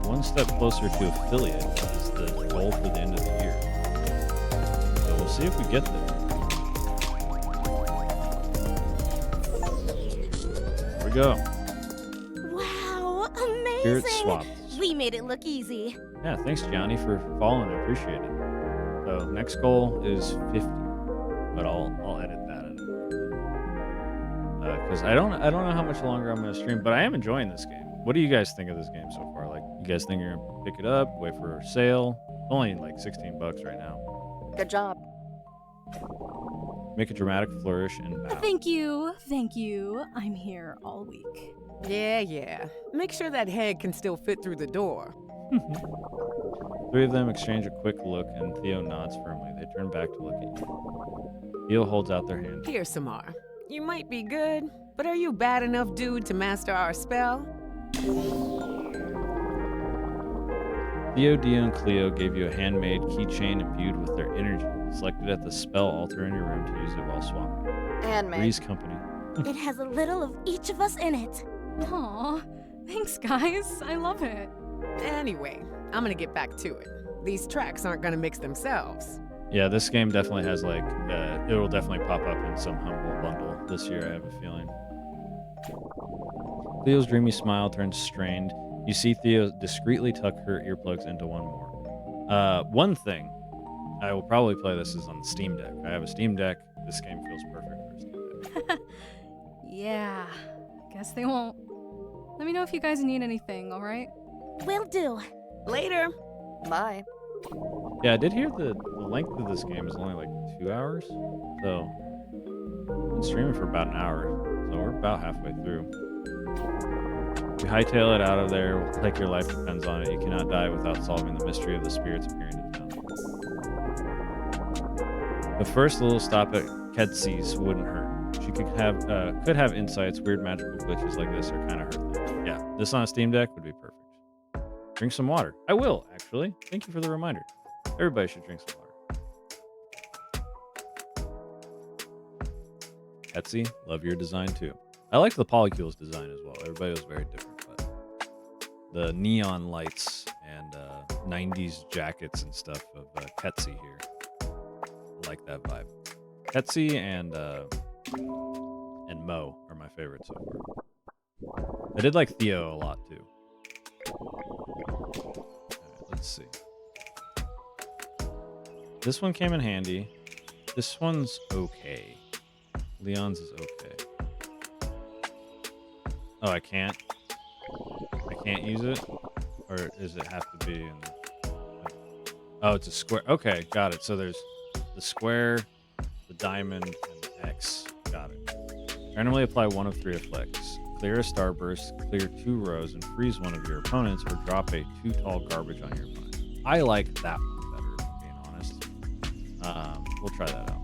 one step closer to affiliate, which is the goal for the end of the year. So we'll see if we get there. There we go. Wow, amazing. Spirit swapped. We made it look easy. Yeah, thanks, Johnny, for following. I appreciate it. So next goal is 50, but I'll edit that in. Because I don't know how much longer I'm gonna stream, but I am enjoying this game. What do you guys think of this game so far? Like, you guys think you're gonna pick it up, wait for a sale? It's only like $16 right now. Good job. Make a dramatic flourish and bow. Thank you. Thank you. I'm here all week. Yeah. Make sure that head can still fit through the door. 3 of them exchange a quick look, and Theo nods firmly. They turn back to look at you. Theo holds out their hand. Here, Samar. You might be good, but are you bad enough, dude, to master our spell? Theo, Dio, and Cleo gave you a handmade keychain imbued with their energy. Select it at the spell altar in your room to use it while swapping. Handmade. Three's Company. It has a little of each of us in it. Aw, thanks, guys. I love it. Anyway, I'm gonna get back to it. These tracks aren't gonna mix themselves. Yeah, this game definitely has like, it'll definitely pop up in some humble bundle this year, I have a feeling. Cleo's dreamy smile turns strained. You see Theo discreetly tuck her earplugs into one more. One thing, I will probably play this is on the Steam Deck. I have a Steam Deck. This game feels perfect for a Steam Deck. Yeah, guess they won't. Let me know if you guys need anything, alright? Will do. Later. Bye. Yeah, I did hear the length of this game is only like 2 hours. So, I've been streaming for about an hour. So we're about halfway through. You hightail it out of there like your life depends on it. You cannot die without solving the mystery of the spirits appearing in town. But first, a little stop at Kedsi's wouldn't hurt. She could have insights. Weird magical glitches like this are kind of her thing. Yeah, this on a Steam Deck would be perfect. Drink some water. I will, actually. Thank you for the reminder. Everybody should drink some water. Etsy, love your design too. I like the Polycules design as well. Everybody was very different, but the neon lights and 90s jackets and stuff of Ketsy here. I like that vibe. Ketsy and Mo are my favorites so far. I did like Theo a lot too. Alright, let's see. This one came in handy. This one's okay. Leon's is okay. Oh, I can't use it? Or does it have to be in... Oh, it's a square. Okay, got it. So there's the square, the diamond, and the X. Got it. Randomly apply one of 3 effects. Clear a starburst, clear 2 rows, and freeze one of your opponents, or drop a 2 tall garbage on your opponent. I like that one better, if I'm being honest. We'll try that out.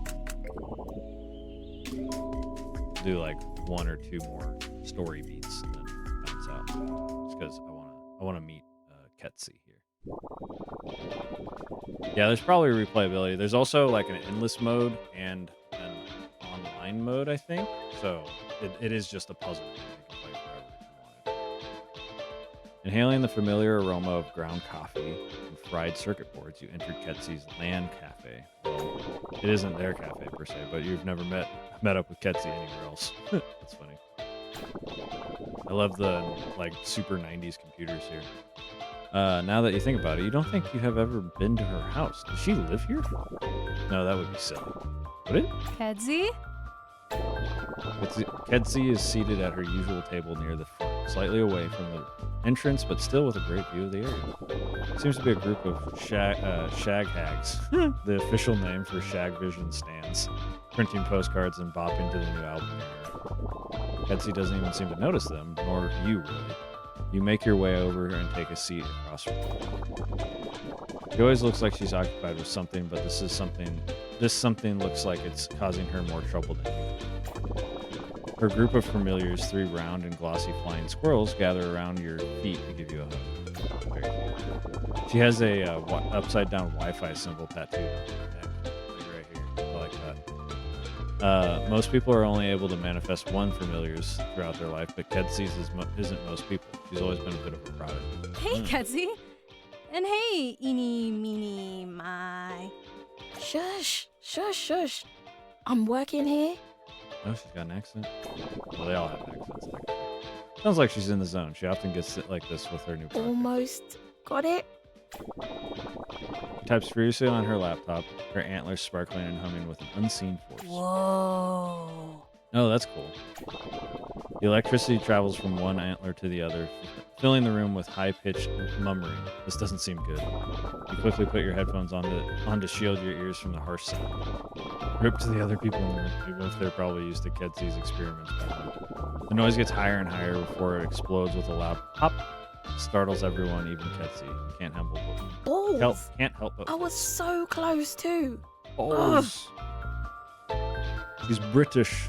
Do like 1 or 2 more story beats and then bounce out. Just because I wanna meet Ketsy here. Yeah, there's probably replayability. There's also like an endless mode and an online mode, I think. So it is just a puzzle game. You can play forever if you wanted. Inhaling the familiar aroma of ground coffee and fried circuit boards, you entered Ketsy's Land Cafe. Well, it isn't their cafe per se, but you've never met up with Ketsy anywhere else. That's funny. I love the like super 90s computers here. Now that you think about it, you don't think you have ever been to her house. Does she live here? No, that would be silly. Would it? Kedzie? Ketsy is seated at her usual table near the front, slightly away from the entrance, but still with a great view of the area. Seems to be a group of shag hags, the official name for Shag Vision stands, printing postcards and bopping to the new album era. Ketsy doesn't even seem to notice them, nor you really. You make your way over and take a seat across from her. She always looks like she's occupied with something, but this something looks like it's causing her more trouble than you. Her group of familiars, 3 round and glossy flying squirrels, gather around your feet to give you a hug. Very cool. She has a upside down Wi-Fi symbol tattooed on her neck, like right here. I like that. Most people are only able to manifest 1 familiars throughout their life, but Ketsy's isn't most people. She's always been a bit of a prodigy. Hey, Kedzie. And hey, eeny, meeny, my. Shush, shush, shush. I'm working here. Oh, she's got an accent? Well, they all have accents like that. Sounds like she's in the zone. She often gets it like this with her new partner. Almost got it. She types furiously on her laptop, her antlers sparkling and humming with an unseen force. Whoa. Oh, that's cool. The electricity travels from one antler to the other, filling the room with high-pitched murmuring. This doesn't seem good. You quickly put your headphones on to shield your ears from the harsh sound. Rip to the other people in the room, even if they're probably used to Ketsy's experiments by now. The noise gets higher and higher before it explodes with a loud pop. Startles everyone, even Ketsy. Can't help but I was so close too. balls. She's British.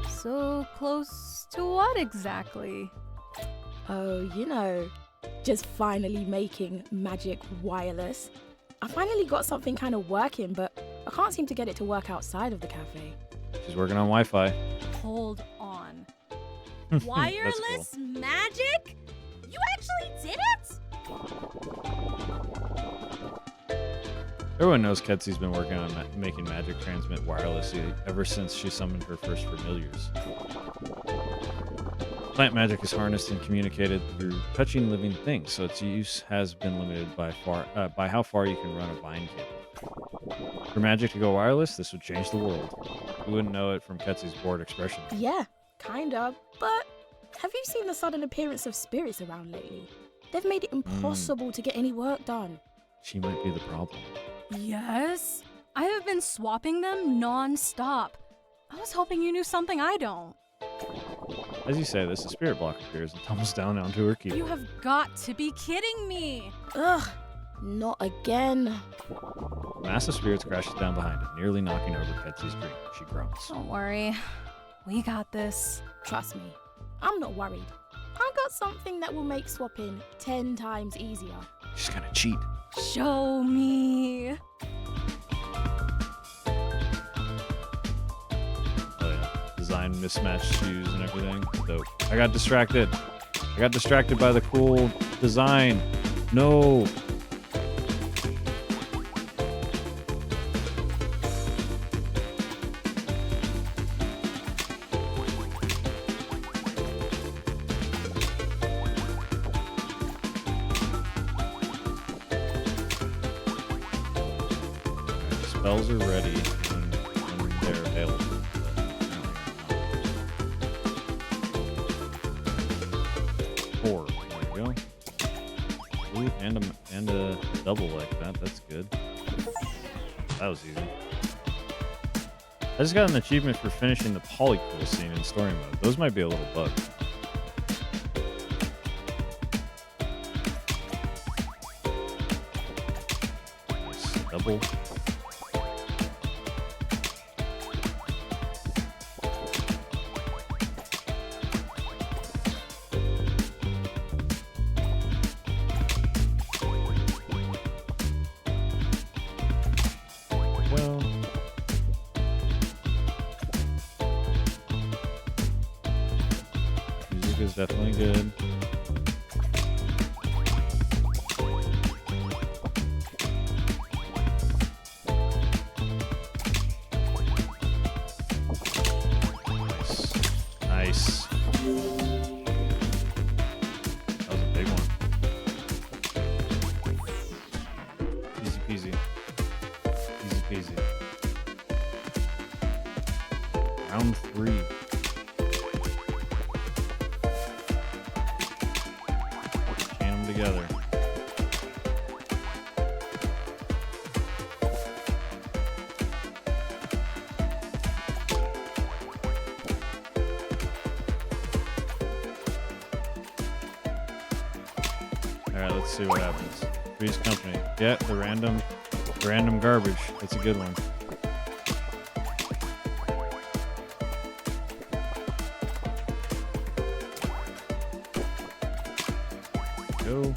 So close to what exactly? Oh, just finally making magic wireless. I finally got something kind of working, but I can't seem to get it to work outside of the cafe. She's working on Wi-Fi. Hold on. That's Wireless magic? You actually did it? Everyone knows Ketsy's been working on making magic transmit wirelessly ever since she summoned her first familiars. Plant magic is harnessed and communicated through touching living things, so its use has been limited by how far you can run a vine cable. For magic to go wireless, this would change the world. You wouldn't know it from Ketsy's bored expression. Yeah, kind of. But have you seen the sudden appearance of spirits around lately? They've made it impossible to get any work done. She might be the problem. Yes. I have been swapping them non-stop. I was hoping you knew something I don't. As you say this, a spirit block appears and tumbles down onto her keyboard. You have got to be kidding me. Ugh, not again. A mass of spirits crashes down behind it, nearly knocking over Ketsy's drink. She groans. Don't worry. We got this. Trust me, I'm not worried. I got something that will make swapping 10 times easier. She's gonna cheat. Show me. Oh yeah. Design mismatched shoes and everything. Dope. I got distracted. I got distracted by the cool design. No. Spells are ready when they're available. Four. There we go. Ooh, and a double like that. That's good. That was easy. I just got an achievement for finishing the polycool scene in story mode. Those might be a little bug. Nice. Double. Well, music is definitely good. Nice. Nice. That was a big one. Easy peasy. Easy peasy. Round 3. Chain them together. Alright, let's see what happens. Three's Company. Yeah, the random garbage. That's a good one. Go.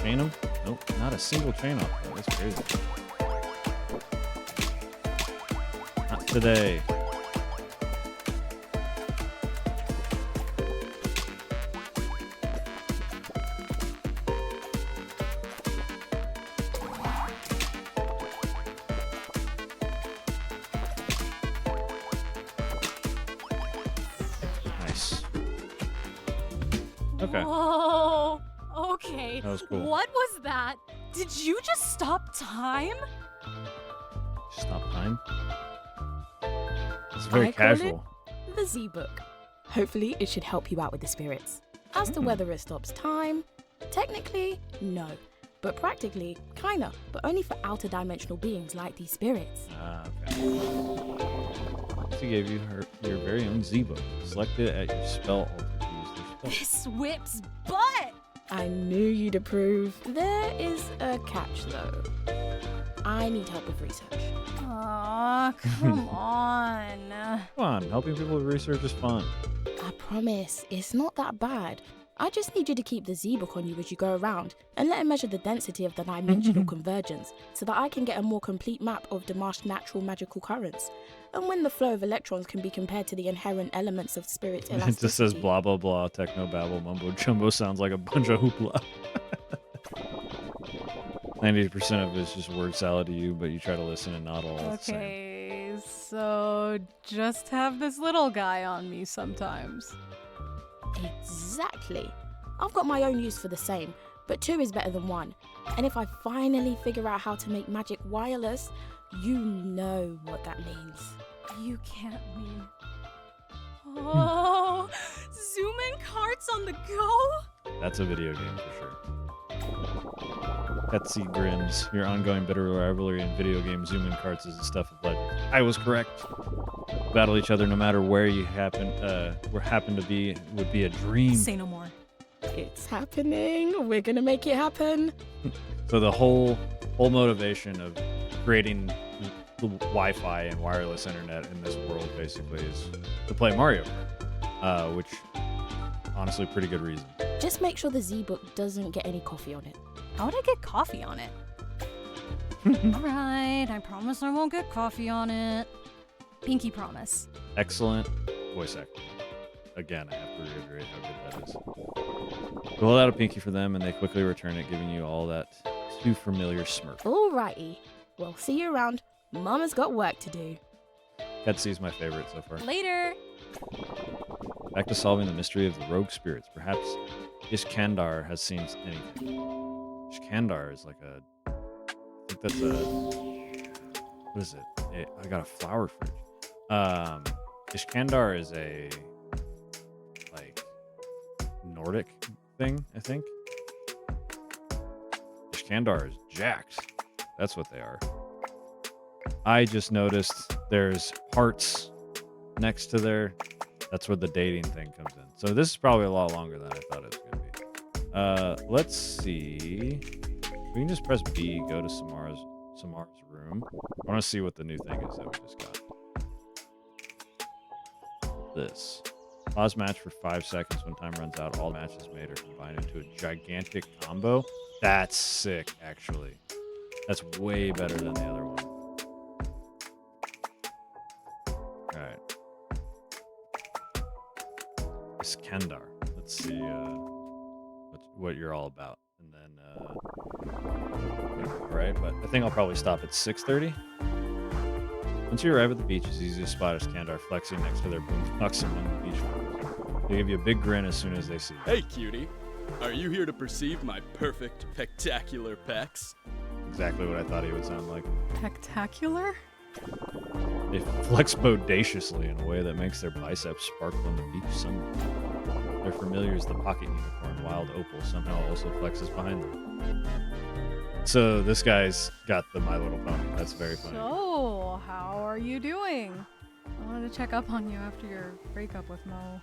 Chain them? Nope, not a single chain off though. That's crazy. Not today. Nice. Okay. Whoa. Okay. That was cool. What was that? Did you just stop time? Stop time. It's very I call it casual. The Z-Book. Hopefully, it should help you out with the spirits. As to whether it stops time, technically, no. But practically, kinda. But only for outer dimensional beings like these spirits. Ah, okay. She gave you your very own Z-Book. Select it at your spell altar to use their spell. This whips butt. I knew you'd approve. There is a catch, though. I need help with research. Aw, come on. Come on, helping people with research is fun. I promise, it's not that bad. I just need you to keep the Z-book on you as you go around and let it measure the density of the dimensional convergence so that I can get a more complete map of Damash's natural magical currents and when the flow of electrons can be compared to the inherent elements of spirit's It elasticity. just says blah blah blah, techno babble, mumbo jumbo, sounds like a bunch of hoopla. 90% of it is just word salad to you, but you try to listen and not all the same. Okay, so just have this little guy on me sometimes. Exactly. I've got my own use for the same, but 2 is better than 1. And if I finally figure out how to make magic wireless, you know what that means. You can't mean. Oh, zoom in carts on the go? That's a video game for sure. Petsy grins. Your ongoing bitter rivalry in video game zoom-in carts is the stuff of legend. I was correct. Battle each other no matter where you happen to be would be a dream. Say no more. It's happening. We're gonna make it happen. So the whole motivation of creating the Wi-Fi and wireless internet in this world basically is to play Mario Kart, which honestly pretty good reason. Just make sure the Z-book doesn't get any coffee on it. How would I get coffee on it? Alright, I promise I won't get coffee on it. Pinky promise. Excellent voice acting. Again, I have to reiterate how good that is. You hold out a pinky for them, and they quickly return it, giving you all that too familiar smirk. Alrighty. Well, see you around. Mama's got work to do. Ketsy's my favorite so far. Later. Back to solving the mystery of the rogue spirits. Perhaps Iskandar has seen anything. Iskandar is like a... I think that's a... What is it? I got a flower fridge. Iskandar is a... like... Nordic thing, I think. Iskandar is jacked. That's what they are. I just noticed there's hearts next to there. That's where the dating thing comes in. So this is probably a lot longer than I thought it was going to be. Let's see. We can just press B, go to Samara's room. I want to see what the new thing is that we just got. This. Pause match for 5 seconds. When time runs out, all matches made are combined into a gigantic combo. That's sick, actually. That's way better than the other one. Alright. Iskandar. Let's see what you're all about. And then, alright, but I think I'll probably stop at 6:30. Once you arrive at the beach, it's easy to spot Iskandar flexing next to their boombox among the beach flowers. They give you a big grin as soon as they see you. Hey, cutie. Are you here to perceive my perfect, spectacular pecs? Exactly what I thought he would sound like. Spectacular? They flex bodaciously in a way that makes their biceps sparkle on the beach sunlight. Their familiar is the pocket unicorn, Wild Opal, somehow also flexes behind them. So this guy's got the My Little Pony. That's very funny. So, how are you doing? I wanted to check up on you after your breakup with Mo.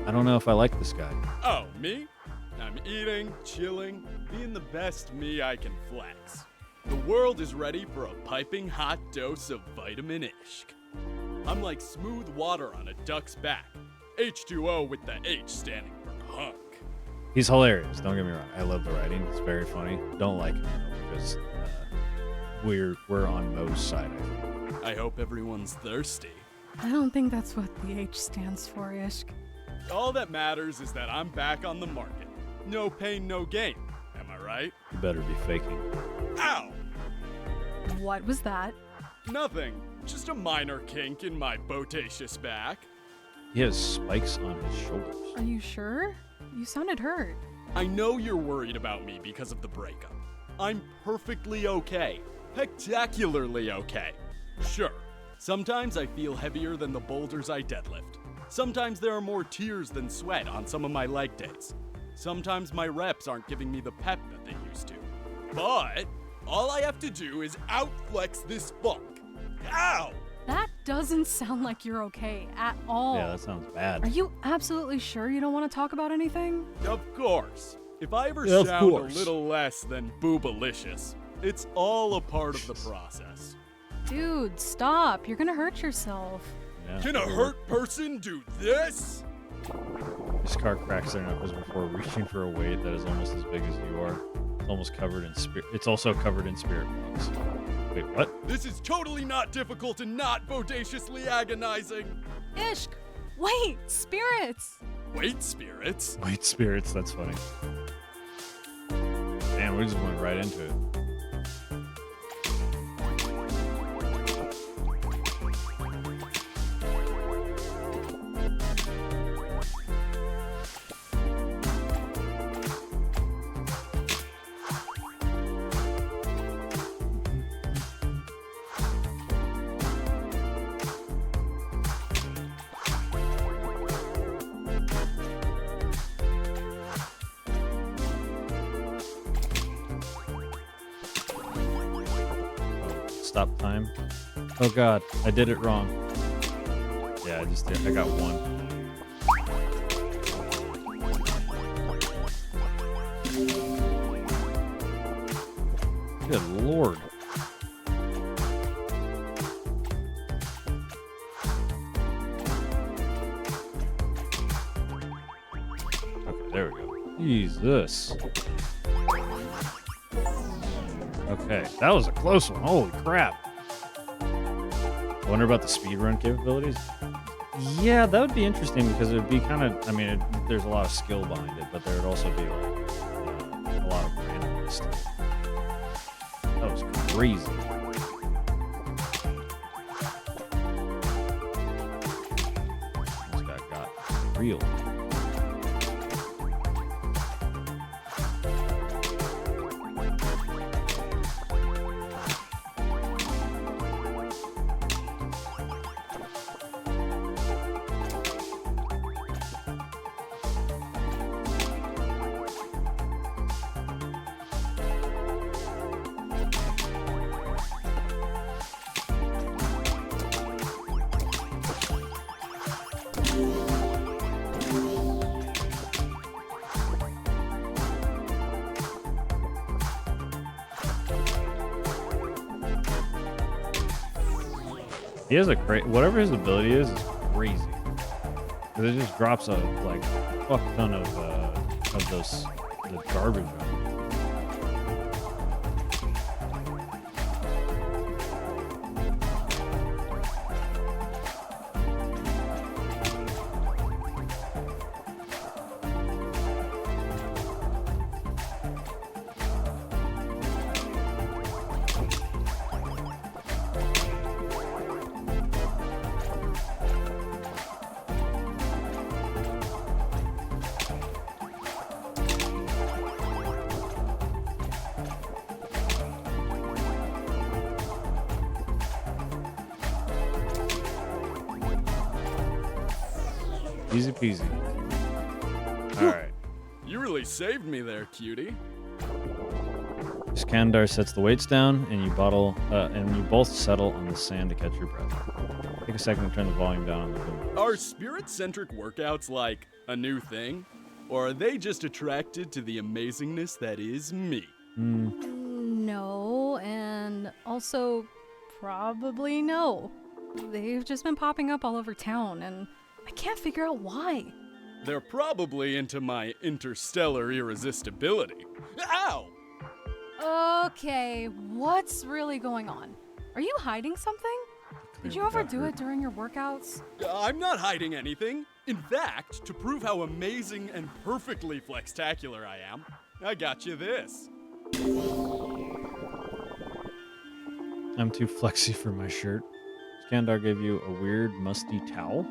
I don't know if I like this guy. Oh, me? I'm eating, chilling, being the best me I can flex. The world is ready for a piping hot dose of vitamin Ishq. I'm like smooth water on a duck's back. H2O with the H standing for hunk. He's hilarious, don't get me wrong. I love the writing. It's very funny. Don't like him though, because we're on Mo's side, I think. I hope everyone's thirsty. I don't think that's what the H stands for, Ishq. All that matters is that I'm back on the market. No pain, no gain. Am I right? You better be faking. Ow! What was that? Nothing. Just a minor kink in my bodacious back. He has spikes on his shoulders. Are you sure? You sounded hurt. I know you're worried about me because of the breakup. I'm perfectly okay. Spectacularly okay. Sure, sometimes I feel heavier than the boulders I deadlift. Sometimes there are more tears than sweat on some of my leg days. Sometimes my reps aren't giving me the pep that they used to. But all I have to do is outflex this funk. Ow! That doesn't sound like you're okay at all. Yeah, that sounds bad. Are you absolutely sure you don't want to talk about anything? Of course. If I ever Of sound course. a little less than boobalicious, it's all a part of the process. Dude, stop. You're gonna hurt yourself. Yeah. Can a hurt person do this? This car cracks their knuckles before reaching for a weight that is almost as big as you are. It's almost covered in spirit. It's also covered in spirit blocks. Wait, what? This is totally not difficult and not bodaciously agonizing. Ishk, wait, spirits! Wait, spirits. Wait, spirits. That's funny. Damn, we just went right into it. Stop time. Oh god, I did it wrong. Yeah, I just did. I got one. Good lord. Okay, there we go. Jesus. Okay, that was a close one. Holy crap. I wonder about the speedrun capabilities. Yeah, that would be interesting because it would be kind of, I mean, there's a lot of skill behind it, but there would also be like a lot of randomness to it. That was crazy. This guy got real. He has a whatever his ability is crazy. Cause it just drops a like fuck ton of those the garbage on him. Easy peasy. Alright. You really saved me there, cutie. Iskandar sets the weights down, and you both settle on the sand to catch your breath. Take a second to turn the volume down on the boom. Are spirit-centric workouts like a new thing? Or are they just attracted to the amazingness that is me? No, and also probably no. They've just been popping up all over town, and I can't figure out why. They're probably into my interstellar irresistibility. Ow! Okay, what's really going on? Are you hiding something? Did you overdo it during your workouts? I'm not hiding anything. In fact, to prove how amazing and perfectly flextacular I am, I got you this. I'm too flexy for my shirt. Iskandar gave you a weird, musty towel.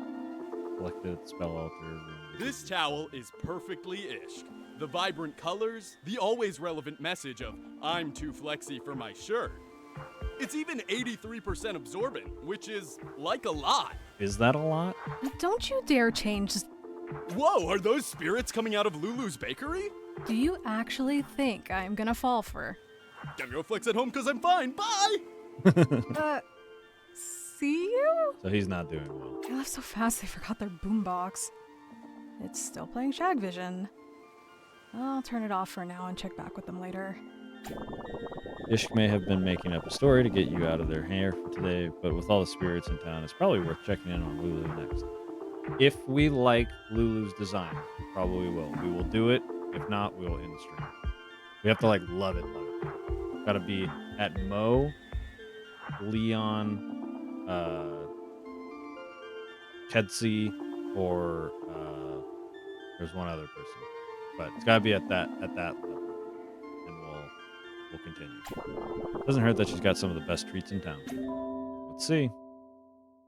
Selected spell alter. This towel is perfectly ishk. The vibrant colors, the always relevant message of I'm too flexy for my shirt. It's even 83% absorbent, which is like a lot. Is that a lot? Don't you dare change. Whoa, are those spirits coming out of Lulu's bakery? Do you actually think I'm gonna fall for? Gotta go flex at home because I'm fine. Bye! See you? So he's not doing well. They left so fast they forgot their boombox. It's still playing Shag Vision. I'll turn it off for now and check back with them later. Ishk may have been making up a story to get you out of their hair for today, but with all the spirits in town, it's probably worth checking in on Lulu next. If we like Lulu's design, probably will. We will do it. If not, we will end stream. We have to like love it. Got to be at Mo, Leon, Kedsey, or there's one other person, but it's got to be at that level, and we'll continue. Doesn't hurt that she's got some of the best treats in town. Let's see.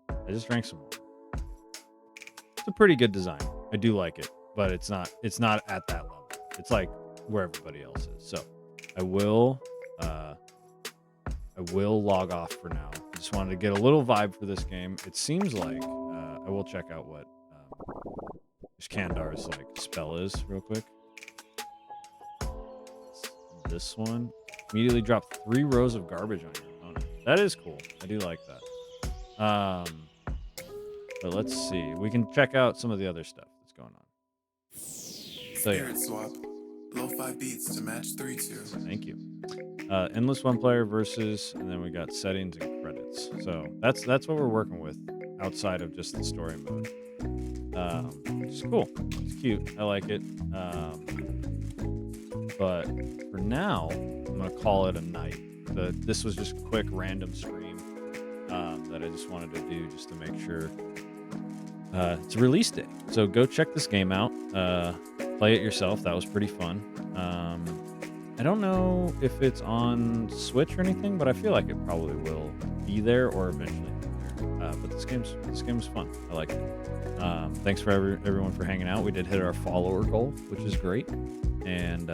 I just drank some more. It's a pretty good design. I do like it, but it's not at that level. It's like where everybody else is. So I will log off for now. I just wanted to get a little vibe for this game. It seems like I will check out what Ishkandar's like spell is real quick. This one immediately drop 3 rows of garbage on your opponent. That is cool. I do like that. But let's see. We can check out some of the other stuff that's going on. So yeah. Swap. Lo-fi beats to match 3-2. Thank you. Endless one player versus, and then we got settings and credits. So that's what we're working with outside of just the story mode. It's cool. It's cute. I like it. But for now, I'm gonna call it a night. This was just a quick random stream that I just wanted to do just to make sure it's a release day. So go check this game out. Play it yourself. That was pretty fun. I don't know if it's on Switch or anything, but I feel like it probably will be there or eventually be there. But this game's fun. I like it. Thanks for everyone for hanging out. We did hit our follower goal, which is great. And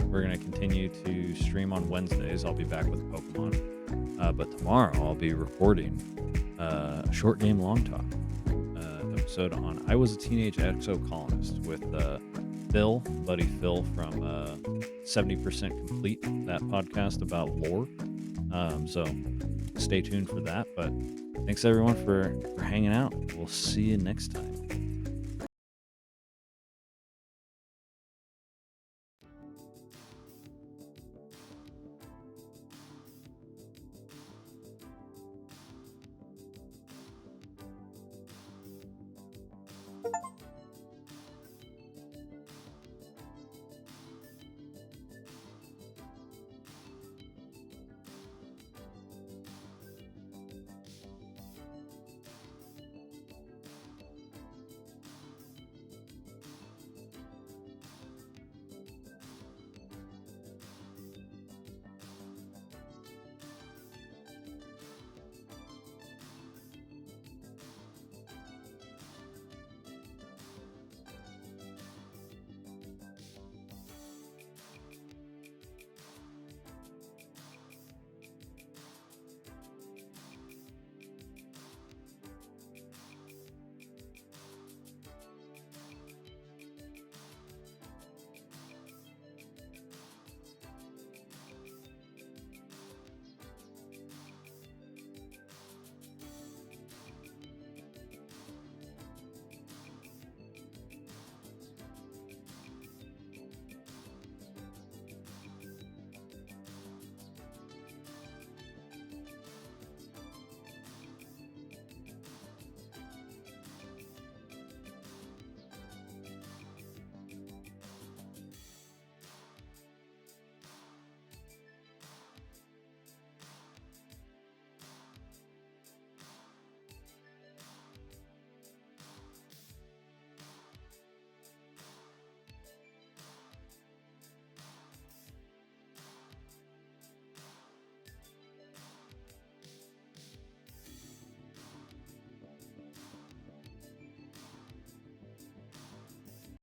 we're going to continue to stream on Wednesdays. I'll be back with Pokemon. But tomorrow I'll be recording a short game long talk episode on I Was a Teenage Exocolonist with Phil, buddy Phil from 70% Complete, that podcast about lore. So stay tuned for that. But thanks everyone for hanging out. We'll see you next time.